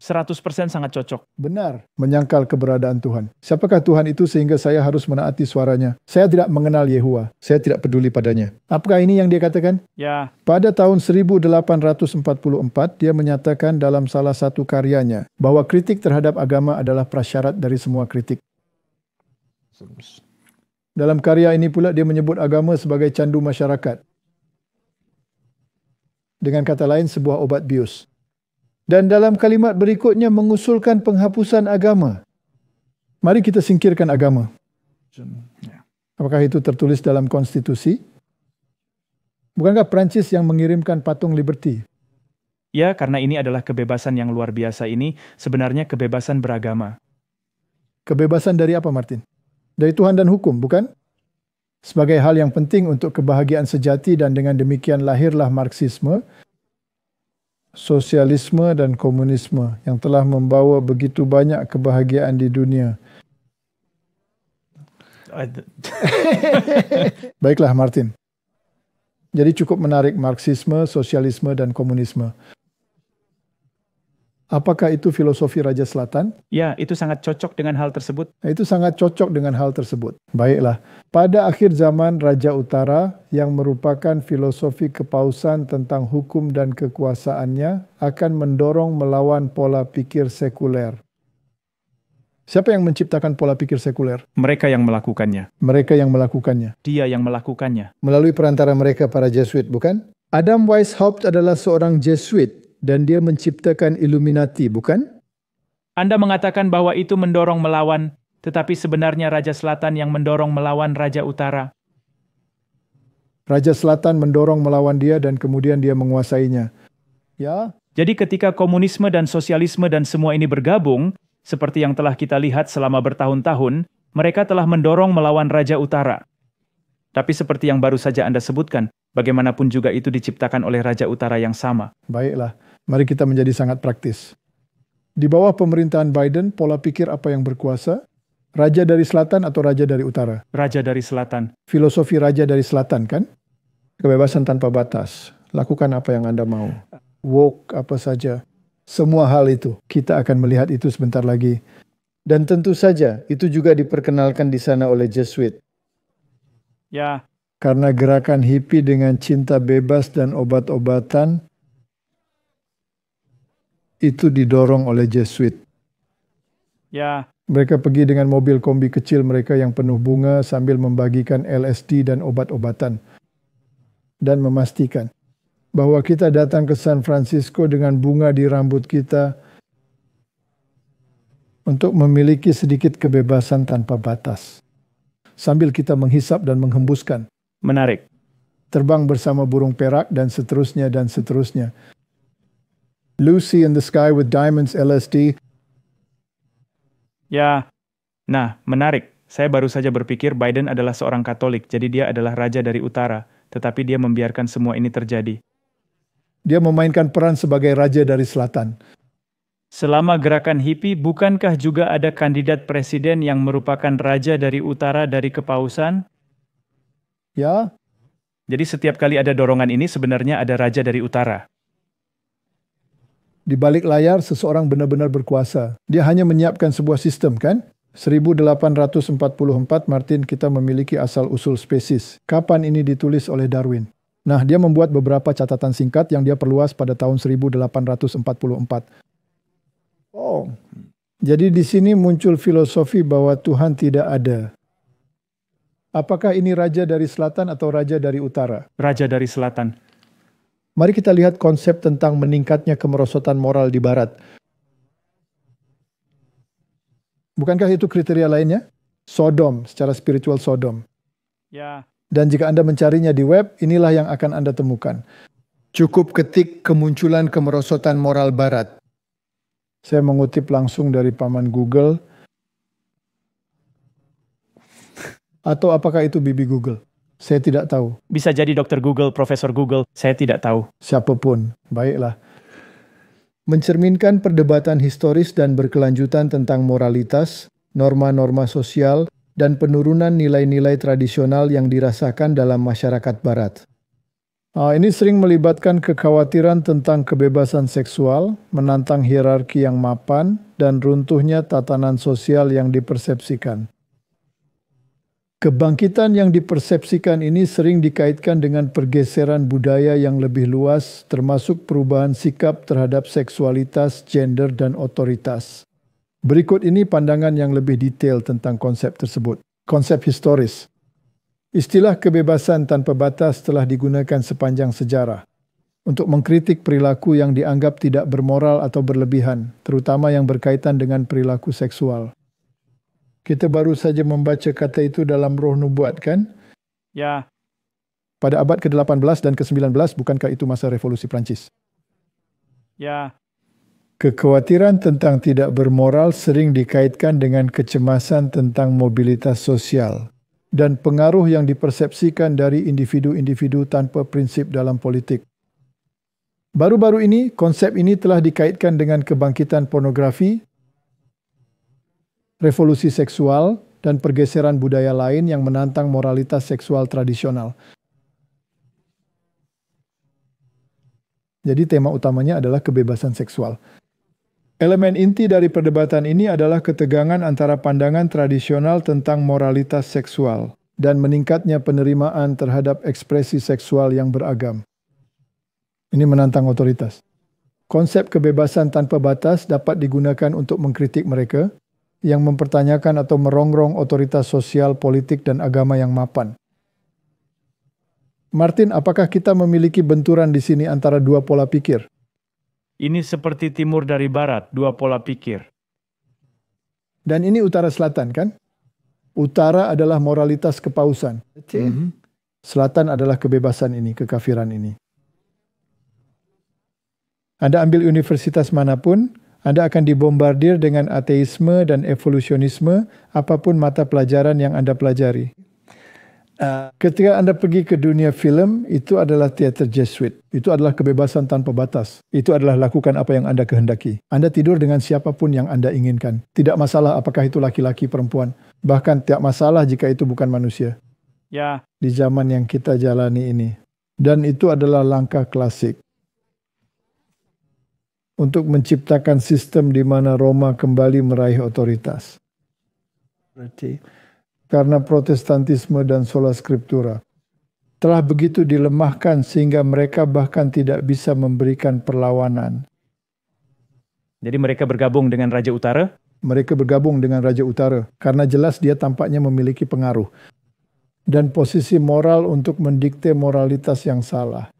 100% sangat cocok. Benar, menyangkal keberadaan Tuhan. Siapakah Tuhan itu sehingga saya harus menaati suaranya? Saya tidak mengenal Yehuwa. Saya tidak peduli padanya. Apakah ini yang dia katakan? Ya. Pada tahun 1844, dia menyatakan dalam salah satu karyanya bahwa kritik terhadap agama adalah prasyarat dari semua kritik. Dalam karya ini pula dia menyebut agama sebagai candu masyarakat. Dengan kata lain, sebuah obat bius. Dan dalam kalimat berikutnya mengusulkan penghapusan agama. Mari kita singkirkan agama. Apakah itu tertulis dalam konstitusi? Bukankah Prancis yang mengirimkan patung Liberty? Ya, karena ini adalah kebebasan yang luar biasa ini, sebenarnya kebebasan beragama. Kebebasan dari apa, Martin? Dari Tuhan dan hukum, bukan? Sebagai hal yang penting untuk kebahagiaan sejati dan dengan demikian lahirlah Marxisme, sosialisme dan komunisme yang telah membawa begitu banyak kebahagiaan di dunia. Baiklah Martin. Jadi cukup menarik Marxisme, sosialisme dan komunisme. Apakah itu filosofi Raja Selatan? Ya, itu sangat cocok dengan hal tersebut. Itu sangat cocok dengan hal tersebut. Baiklah, pada akhir zaman Raja Utara yang merupakan filosofi kepausan tentang hukum dan kekuasaannya akan mendorong melawan pola pikir sekuler. Siapa yang menciptakan pola pikir sekuler? Mereka yang melakukannya. Mereka yang melakukannya. Dia yang melakukannya. Melalui perantara mereka para Jesuit, bukan? Adam Weishaupt adalah seorang Jesuit dan dia menciptakan Illuminati, bukan? Anda mengatakan bahwa itu mendorong melawan, tetapi sebenarnya Raja Selatan yang mendorong melawan Raja Utara. Raja Selatan mendorong melawan dia dan kemudian dia menguasainya. Ya, Jadi ketika komunisme dan sosialisme dan semua ini bergabung, seperti yang telah kita lihat selama bertahun-tahun, mereka telah mendorong melawan Raja Utara. Tapi seperti yang baru saja Anda sebutkan, bagaimanapun juga itu diciptakan oleh Raja Utara yang sama. baiklah. Mari kita menjadi sangat praktis. Di bawah pemerintahan Biden, pola pikir apa yang berkuasa? Raja dari Selatan atau Raja dari Utara? Raja dari Selatan. Filosofi Raja dari Selatan, kan? Kebebasan tanpa batas. Lakukan apa yang Anda mau. Woke apa saja. Semua hal itu. Kita akan melihat itu sebentar lagi. Dan tentu saja, itu juga diperkenalkan di sana oleh Jesuit. Ya, Karena gerakan hippie dengan cinta bebas dan obat-obatan, itu didorong oleh Jesuit. ya, Mereka pergi dengan mobil kombi kecil mereka yang penuh bunga sambil membagikan LSD dan obat-obatan. Dan memastikan bahwa kita datang ke San Francisco dengan bunga di rambut kita untuk memiliki sedikit kebebasan tanpa batas. Sambil kita menghisap dan menghembuskan. menarik. Terbang bersama burung perak dan seterusnya dan seterusnya. Lucy in the Sky with Diamonds LSD. Ya, nah, menarik. Saya baru saja berpikir Biden adalah seorang Katolik, jadi dia adalah Raja dari Utara, tetapi dia membiarkan semua ini terjadi. Dia memainkan peran sebagai Raja dari Selatan. Selama gerakan hippie, bukankah juga ada kandidat presiden yang merupakan Raja dari Utara dari Kepausan? Ya, Jadi setiap kali ada dorongan ini sebenarnya ada Raja dari Utara. di balik layar seseorang benar-benar berkuasa. Dia hanya menyiapkan sebuah sistem, kan? 1844 Martin kita memiliki asal-usul spesies. Kapan ini ditulis oleh Darwin? Nah, dia membuat beberapa catatan singkat yang dia perluas pada tahun 1844. Oh, jadi di sini muncul filosofi bahwa Tuhan tidak ada. Apakah ini Raja dari Selatan atau Raja dari Utara? Raja dari Selatan. Mari kita lihat konsep tentang meningkatnya kemerosotan moral di Barat. Bukankah itu kriteria lainnya? Sodom, secara spiritual Sodom. Ya, Dan jika Anda mencarinya di web, inilah yang akan Anda temukan. Cukup ketik kemunculan kemerosotan moral Barat. Saya mengutip langsung dari paman Google. Atau apakah itu Bibi Google? Saya tidak tahu. bisa jadi Dr. Google, Profesor Google, saya tidak tahu. Siapapun, baiklah. Mencerminkan perdebatan historis dan berkelanjutan tentang moralitas, norma-norma sosial, dan penurunan nilai-nilai tradisional yang dirasakan dalam masyarakat Barat. Ini sering melibatkan kekhawatiran tentang kebebasan seksual, menantang hierarki yang mapan, dan runtuhnya tatanan sosial yang dipersepsikan. Kebangkitan yang dipersepsikan ini sering dikaitkan dengan pergeseran budaya yang lebih luas, termasuk perubahan sikap terhadap seksualitas, gender, dan otoritas. Berikut ini pandangan yang lebih detail tentang konsep tersebut. Konsep historis. Istilah kebebasan tanpa batas telah digunakan sepanjang sejarah untuk mengkritik perilaku yang dianggap tidak bermoral atau berlebihan, terutama yang berkaitan dengan perilaku seksual. Kita baru saja membaca kata itu dalam Roh Nubuat, kan? Ya, Pada abad ke-18 dan ke-19, bukankah itu masa revolusi Prancis? ya, Kekhawatiran tentang tidak bermoral sering dikaitkan dengan kecemasan tentang mobilitas sosial dan pengaruh yang dipersepsikan dari individu-individu tanpa prinsip dalam politik. Baru-baru ini, konsep ini telah dikaitkan dengan kebangkitan pornografi, revolusi seksual, dan pergeseran budaya lain yang menantang moralitas seksual tradisional. Jadi tema utamanya adalah kebebasan seksual. Elemen inti dari perdebatan ini adalah ketegangan antara pandangan tradisional tentang moralitas seksual dan meningkatnya penerimaan terhadap ekspresi seksual yang beragam. Ini menantang otoritas. Konsep kebebasan tanpa batas dapat digunakan untuk mengkritik mereka yang mempertanyakan atau merongrong otoritas sosial, politik, dan agama yang mapan. Martin, apakah kita memiliki benturan di sini antara dua pola pikir? Ini seperti timur dari barat, dua pola pikir. Dan ini utara selatan, kan? Utara adalah moralitas kepausan. Selatan adalah kebebasan ini, kekafiran ini. Anda ambil universitas manapun, Anda akan dibombardir dengan ateisme dan evolusionisme, apapun mata pelajaran yang Anda pelajari. Ketika Anda pergi ke dunia film, itu adalah teater Jesuit. Itu adalah kebebasan tanpa batas. Itu adalah lakukan apa yang Anda kehendaki. Anda tidur dengan siapapun yang Anda inginkan. Tidak masalah apakah itu laki-laki, perempuan. Bahkan tidak masalah jika itu bukan manusia. Ya. Di zaman yang kita jalani ini. Dan itu adalah langkah klasik untuk menciptakan sistem di mana Roma kembali meraih otoritas. Karena Protestantisme dan sola scriptura telah begitu dilemahkan sehingga mereka bahkan tidak bisa memberikan perlawanan. Jadi mereka bergabung dengan Raja Utara? Mereka bergabung dengan Raja Utara karena jelas dia tampaknya memiliki pengaruh dan posisi moral untuk mendikte moralitas yang salah.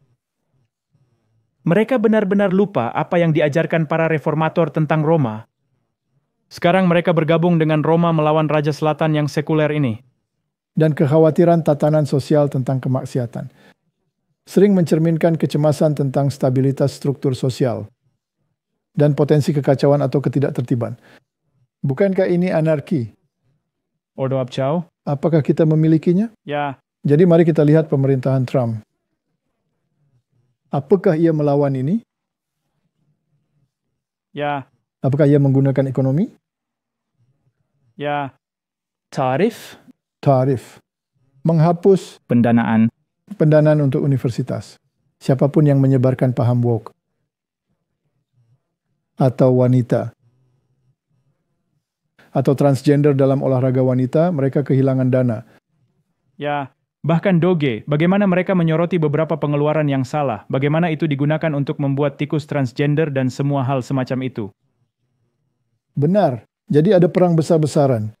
Mereka benar-benar lupa apa yang diajarkan para reformator tentang Roma. Sekarang mereka bergabung dengan Roma melawan Raja Selatan yang sekuler ini. Dan kekhawatiran tatanan sosial tentang kemaksiatan. Sering mencerminkan kecemasan tentang stabilitas struktur sosial. Dan potensi kekacauan atau ketidaktertiban. Bukankah ini anarki? Ordo Abchau? Apakah kita memilikinya? Ya. Jadi mari kita lihat pemerintahan Trump. Apakah ia melawan ini? Ya. Apakah ia menggunakan ekonomi? Ya. Tarif? Tarif. Menghapus pendanaan untuk universitas. Siapapun yang menyebarkan paham woke. Atau wanita. Atau transgender dalam olahraga wanita, mereka kehilangan dana. Ya. Bahkan Doge, bagaimana mereka menyoroti beberapa pengeluaran yang salah, bagaimana itu digunakan untuk membuat tikus transgender dan semua hal semacam itu. Benar, jadi ada perang besar-besaran.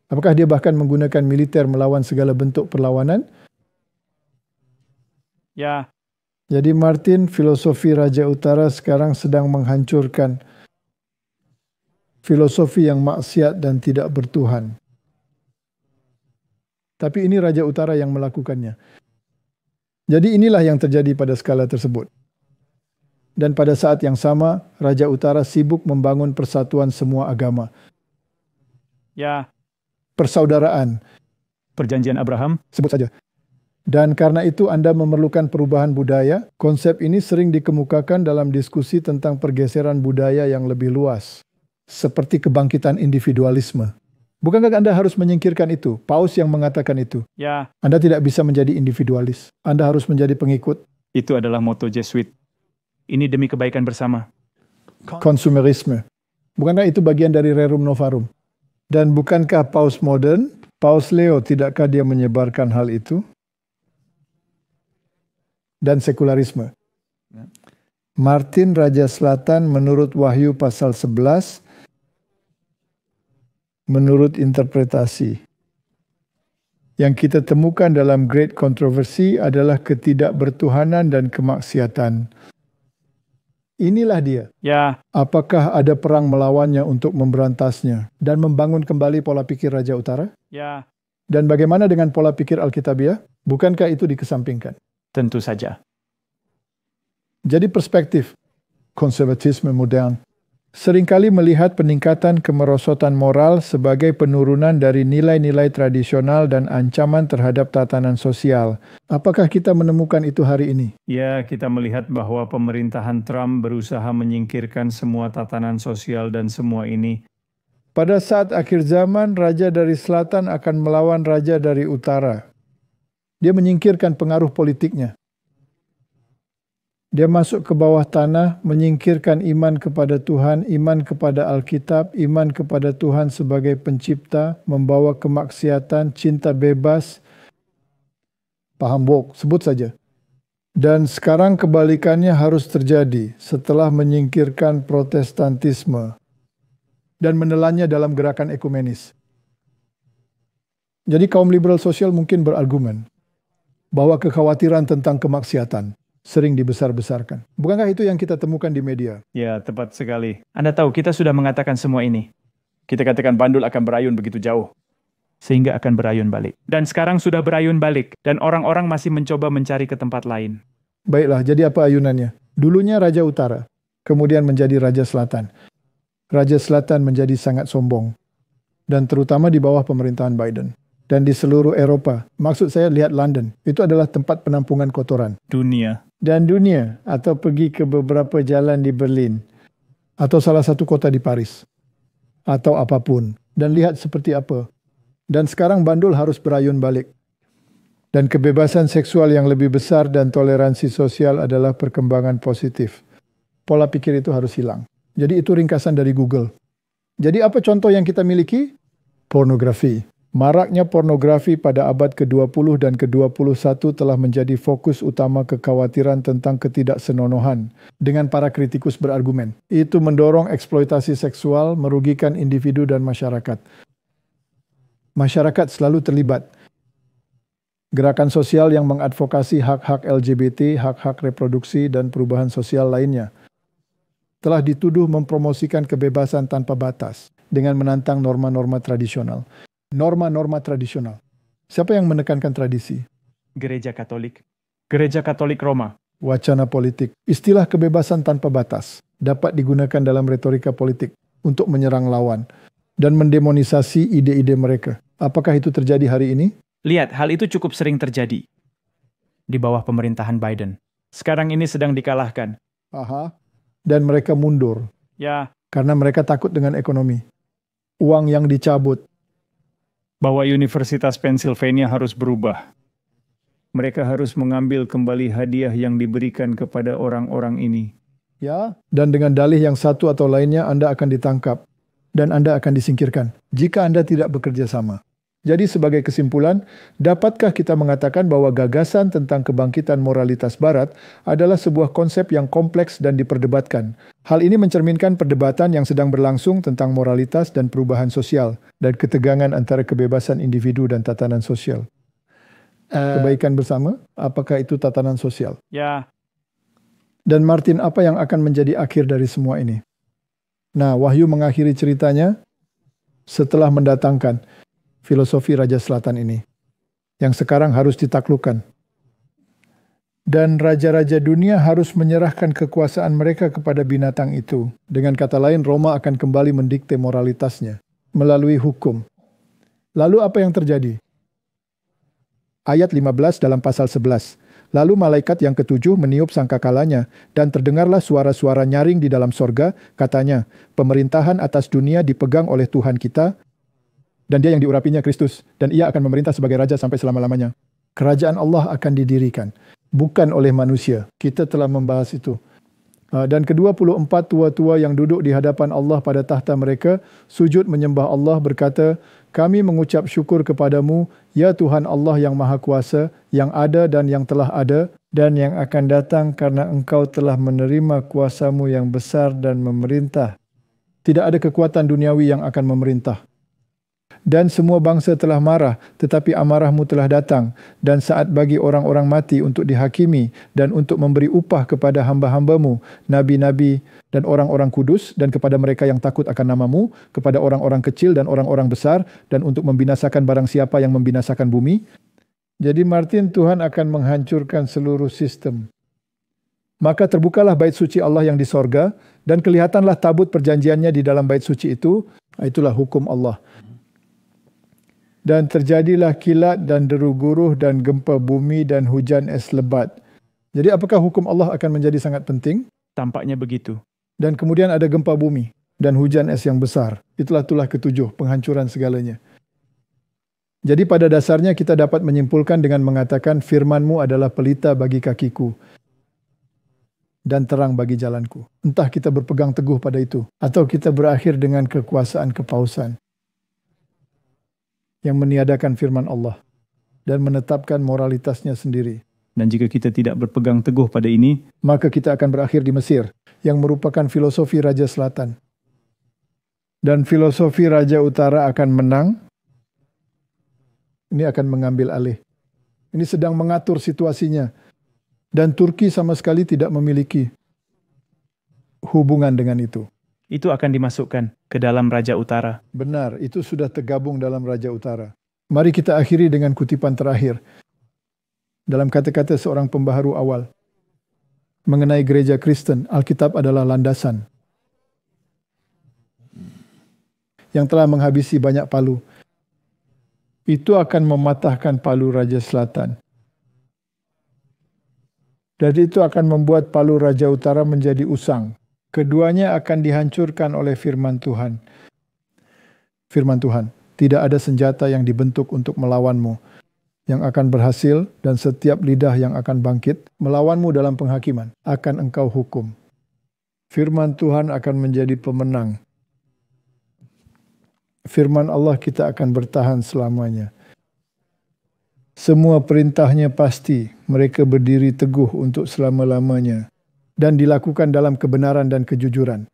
Apakah dia bahkan menggunakan militer melawan segala bentuk perlawanan? Ya. Jadi Martin, filosofi Raja Utara sekarang sedang menghancurkan filosofi yang maksiat dan tidak bertuhan. Tapi ini Raja Utara yang melakukannya. Jadi inilah yang terjadi pada skala tersebut. Dan pada saat yang sama, Raja Utara sibuk membangun persatuan semua agama. Ya. Persaudaraan. Perjanjian Abraham. Sebut saja. Dan karena itu Anda memerlukan perubahan budaya. Konsep ini sering dikemukakan dalam diskusi tentang pergeseran budaya yang lebih luas. Seperti kebangkitan individualisme. Bukankah Anda harus menyingkirkan itu? Paus yang mengatakan itu. Ya. Anda tidak bisa menjadi individualis. Anda harus menjadi pengikut. Itu adalah moto Jesuit. Ini demi kebaikan bersama. Konsumerisme. Bukankah itu bagian dari Rerum Novarum? Dan bukankah Paus modern, Paus Leo, tidakkah dia menyebarkan hal itu? Dan sekularisme. Martin Raja Selatan menurut Wahyu pasal 11, menurut interpretasi. Yang kita temukan dalam Great Controversy adalah ketidakbertuhanan dan kemaksiatan. Inilah dia. Ya. Apakah ada perang melawannya untuk memberantasnya dan membangun kembali pola pikir Raja Utara? Ya. Dan bagaimana dengan pola pikir Alkitabiah? Bukankah itu dikesampingkan? Tentu saja. Jadi perspektif konservatisme modern seringkali melihat peningkatan kemerosotan moral sebagai penurunan dari nilai-nilai tradisional dan ancaman terhadap tatanan sosial. Apakah kita menemukan itu hari ini? Ya, kita melihat bahwa pemerintahan Trump berusaha menyingkirkan semua tatanan sosial dan semua ini. Pada saat akhir zaman, Raja dari Selatan akan melawan Raja dari Utara. Dia menyingkirkan pengaruh politiknya. Dia masuk ke bawah tanah, menyingkirkan iman kepada Tuhan, iman kepada Alkitab, iman kepada Tuhan sebagai pencipta, membawa kemaksiatan, cinta bebas, paham woke, sebut saja. Dan sekarang kebalikannya harus terjadi setelah menyingkirkan Protestantisme dan menelannya dalam gerakan ekumenis. Jadi kaum liberal sosial mungkin berargumen bahwa kekhawatiran tentang kemaksiatan sering dibesar-besarkan. Bukankah itu yang kita temukan di media? Ya, tepat sekali. Anda tahu, kita sudah mengatakan semua ini. Kita katakan Bandul akan berayun begitu jauh, sehingga akan berayun balik. Dan sekarang sudah berayun balik, dan orang-orang masih mencoba mencari ke tempat lain. Baiklah, jadi apa ayunannya? Dulunya Raja Utara, kemudian menjadi Raja Selatan. Raja Selatan menjadi sangat sombong, dan terutama di bawah pemerintahan Biden. Dan di seluruh Eropa, maksud saya lihat London, itu adalah tempat penampungan kotoran. Dunia. Dan dunia, atau pergi ke beberapa jalan di Berlin, atau salah satu kota di Paris, atau apapun, dan lihat seperti apa. Dan sekarang Bandul harus berayun balik. Dan kebebasan seksual yang lebih besar dan toleransi sosial adalah perkembangan positif. Pola pikir itu harus hilang. Jadi itu ringkasan dari Google. Jadi apa contoh yang kita miliki? Pornografi. Maraknya pornografi pada abad ke-20 dan ke-21 telah menjadi fokus utama kekhawatiran tentang ketidaksenonohan. Dengan para kritikus berargumen, itu mendorong eksploitasi seksual, merugikan individu dan masyarakat. Masyarakat selalu terlibat. Gerakan sosial yang mengadvokasi hak-hak LGBT, hak-hak reproduksi, dan perubahan sosial lainnya telah dituduh mempromosikan kebebasan tanpa batas dengan menantang norma-norma tradisional. Norma-norma tradisional. Siapa yang menekankan tradisi? Gereja Katolik. Gereja Katolik Roma. Wacana politik. Istilah kebebasan tanpa batas dapat digunakan dalam retorika politik untuk menyerang lawan dan mendemonisasi ide-ide mereka. Apakah itu terjadi hari ini? Lihat, hal itu cukup sering terjadi di bawah pemerintahan Biden. Sekarang ini sedang dikalahkan. Dan mereka mundur. Ya. Karena mereka takut dengan ekonomi. Uang yang dicabut. Bahwa Universitas Pennsylvania harus berubah. Mereka harus mengambil kembali hadiah yang diberikan kepada orang-orang ini. Ya, dan dengan dalih yang satu atau lainnya Anda akan ditangkap dan Anda akan disingkirkan jika Anda tidak bekerja sama. Jadi sebagai kesimpulan, dapatkah kita mengatakan bahwa gagasan tentang kebangkitan moralitas Barat adalah sebuah konsep yang kompleks dan diperdebatkan? Hal ini mencerminkan perdebatan yang sedang berlangsung tentang moralitas dan perubahan sosial dan ketegangan antara kebebasan individu dan tatanan sosial. Kebaikan bersama, apakah itu tatanan sosial? Ya. Dan Martin, apa yang akan menjadi akhir dari semua ini? Nah, Wahyu mengakhiri ceritanya setelah mendatangkan filosofi Raja Selatan ini, yang sekarang harus ditaklukkan. Dan raja-raja dunia harus menyerahkan kekuasaan mereka kepada binatang itu. Dengan kata lain, Roma akan kembali mendikte moralitasnya melalui hukum. Lalu apa yang terjadi? Ayat 15 dalam pasal 11. Lalu malaikat yang ketujuh meniup sangkakalanya, dan terdengarlah suara-suara nyaring di dalam sorga, katanya, pemerintahan atas dunia dipegang oleh Tuhan kita, dan dia yang diurapinya Kristus, dan ia akan memerintah sebagai raja sampai selama-lamanya. Kerajaan Allah akan didirikan, bukan oleh manusia. Kita telah membahas itu. Dan ke-24 tua-tua yang duduk di hadapan Allah pada tahta mereka, sujud menyembah Allah berkata, kami mengucap syukur kepadamu, ya Tuhan Allah yang Maha Kuasa, yang ada dan yang telah ada, dan yang akan datang karena Engkau telah menerima kuasamu yang besar dan memerintah. Tidak ada kekuatan duniawi yang akan memerintah. Dan semua bangsa telah marah, tetapi amarahmu telah datang, dan saat bagi orang-orang mati untuk dihakimi, dan untuk memberi upah kepada hamba-hambamu, nabi-nabi dan orang-orang kudus, dan kepada mereka yang takut akan namamu, kepada orang-orang kecil dan orang-orang besar, dan untuk membinasakan barang siapa yang membinasakan bumi. Jadi Martin, Tuhan akan menghancurkan seluruh sistem. Maka terbukalah bait suci Allah yang di sorga, dan kelihatanlah tabut perjanjiannya di dalam bait suci itu. Itulah hukum Allah. Dan terjadilah kilat dan deru guruh dan gempa bumi dan hujan es lebat. Jadi apakah hukum Allah akan menjadi sangat penting? Tampaknya begitu. Dan kemudian ada gempa bumi dan hujan es yang besar. Itulah tulah ketujuh, penghancuran segalanya. Jadi pada dasarnya kita dapat menyimpulkan dengan mengatakan firman-Mu adalah pelita bagi kakiku dan terang bagi jalanku. Entah kita berpegang teguh pada itu, atau kita berakhir dengan kekuasaan kepausan yang meniadakan firman Allah dan menetapkan moralitasnya sendiri. Dan jika kita tidak berpegang teguh pada ini, maka kita akan berakhir di Mesir, yang merupakan filosofi Raja Selatan. Dan filosofi Raja Utara akan menang. Ini akan mengambil alih. Ini sedang mengatur situasinya. Dan Turki sama sekali tidak memiliki hubungan dengan itu. itu akan dimasukkan ke dalam Raja Utara. Benar, itu sudah tergabung dalam Raja Utara. Mari kita akhiri dengan kutipan terakhir. Dalam kata-kata seorang pembaharu awal. Mengenai gereja Kristen, Alkitab adalah landasan. Yang telah menghabisi banyak palu. Itu akan mematahkan palu Raja Selatan. Dan itu akan membuat palu Raja Utara menjadi usang. Keduanya akan dihancurkan oleh firman Tuhan. Firman Tuhan, tidak ada senjata yang dibentuk untuk melawanmu yang akan berhasil, dan setiap lidah yang akan bangkit melawanmu dalam penghakiman akan engkau hukum. Firman Tuhan akan menjadi pemenang. Firman Allah kita akan bertahan selamanya. Semua perintahnya pasti, mereka berdiri teguh untuk selama-lamanya dan dilakukan dalam kebenaran dan kejujuran.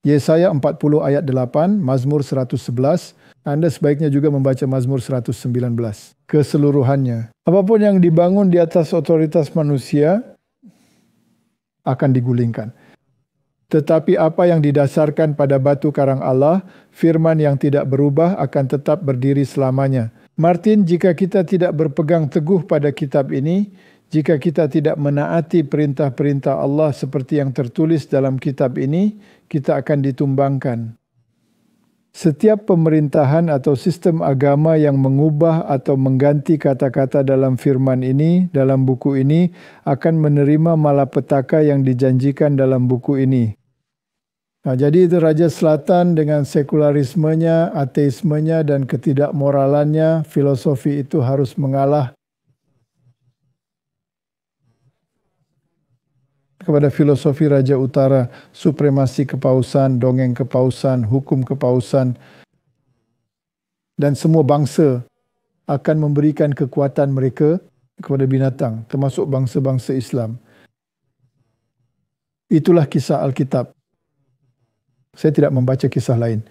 Yesaya 40 ayat 8, Mazmur 111, Anda sebaiknya juga membaca Mazmur 119 keseluruhannya. Apapun yang dibangun di atas otoritas manusia akan digulingkan. Tetapi apa yang didasarkan pada batu karang Allah, firman yang tidak berubah akan tetap berdiri selamanya. Martin, jika kita tidak berpegang teguh pada kitab ini, jika kita tidak menaati perintah-perintah Allah seperti yang tertulis dalam kitab ini, kita akan ditumbangkan. Setiap pemerintahan atau sistem agama yang mengubah atau mengganti kata-kata dalam firman ini, dalam buku ini, akan menerima malapetaka yang dijanjikan dalam buku ini. Nah, jadi itu Raja Selatan dengan sekularismenya, ateismenya, dan ketidakmoralannya, filosofi itu harus mengalah kepada filosofi Raja Utara, supremasi kepausan, dongeng kepausan, hukum kepausan, dan semua bangsa akan memberikan kekuatan mereka kepada binatang, termasuk bangsa-bangsa Islam. Itulah kisah Alkitab. Saya tidak membaca kisah lain.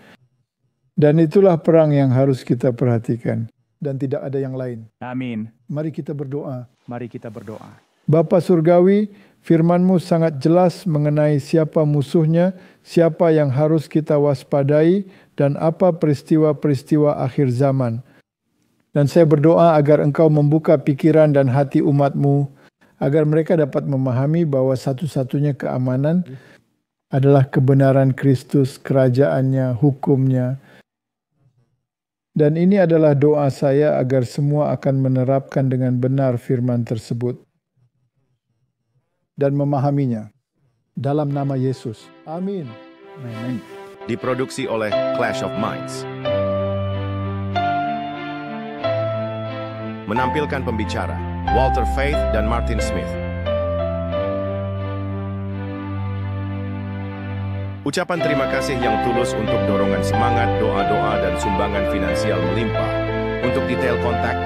Dan itulah perang yang harus kita perhatikan. Dan tidak ada yang lain. Amin. Mari kita berdoa. Mari kita berdoa. Bapa Surgawi, firman-Mu sangat jelas mengenai siapa musuhnya, siapa yang harus kita waspadai, dan apa peristiwa-peristiwa akhir zaman. Dan saya berdoa agar Engkau membuka pikiran dan hati umat-Mu, agar mereka dapat memahami bahwa satu-satunya keamanan adalah kebenaran Kristus, kerajaannya, hukumnya. Dan ini adalah doa saya agar semua akan menerapkan dengan benar firman tersebut dan memahaminya. Dalam nama Yesus. Amin. Amin. Diproduksi oleh Clash of Minds. Menampilkan pembicara Walter Faith dan Martin Smith. Ucapan terima kasih yang tulus untuk dorongan semangat, doa-doa, dan sumbangan finansial melimpah. Untuk detail kontak,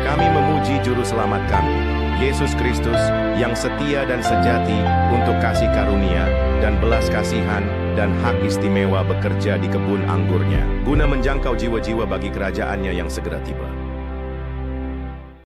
kami memuji Juru Selamat kami, Yesus Kristus, yang setia dan sejati untuk kasih karunia dan belas kasihan dan hak istimewa bekerja di kebun anggurnya, guna menjangkau jiwa-jiwa bagi kerajaannya yang segera tiba.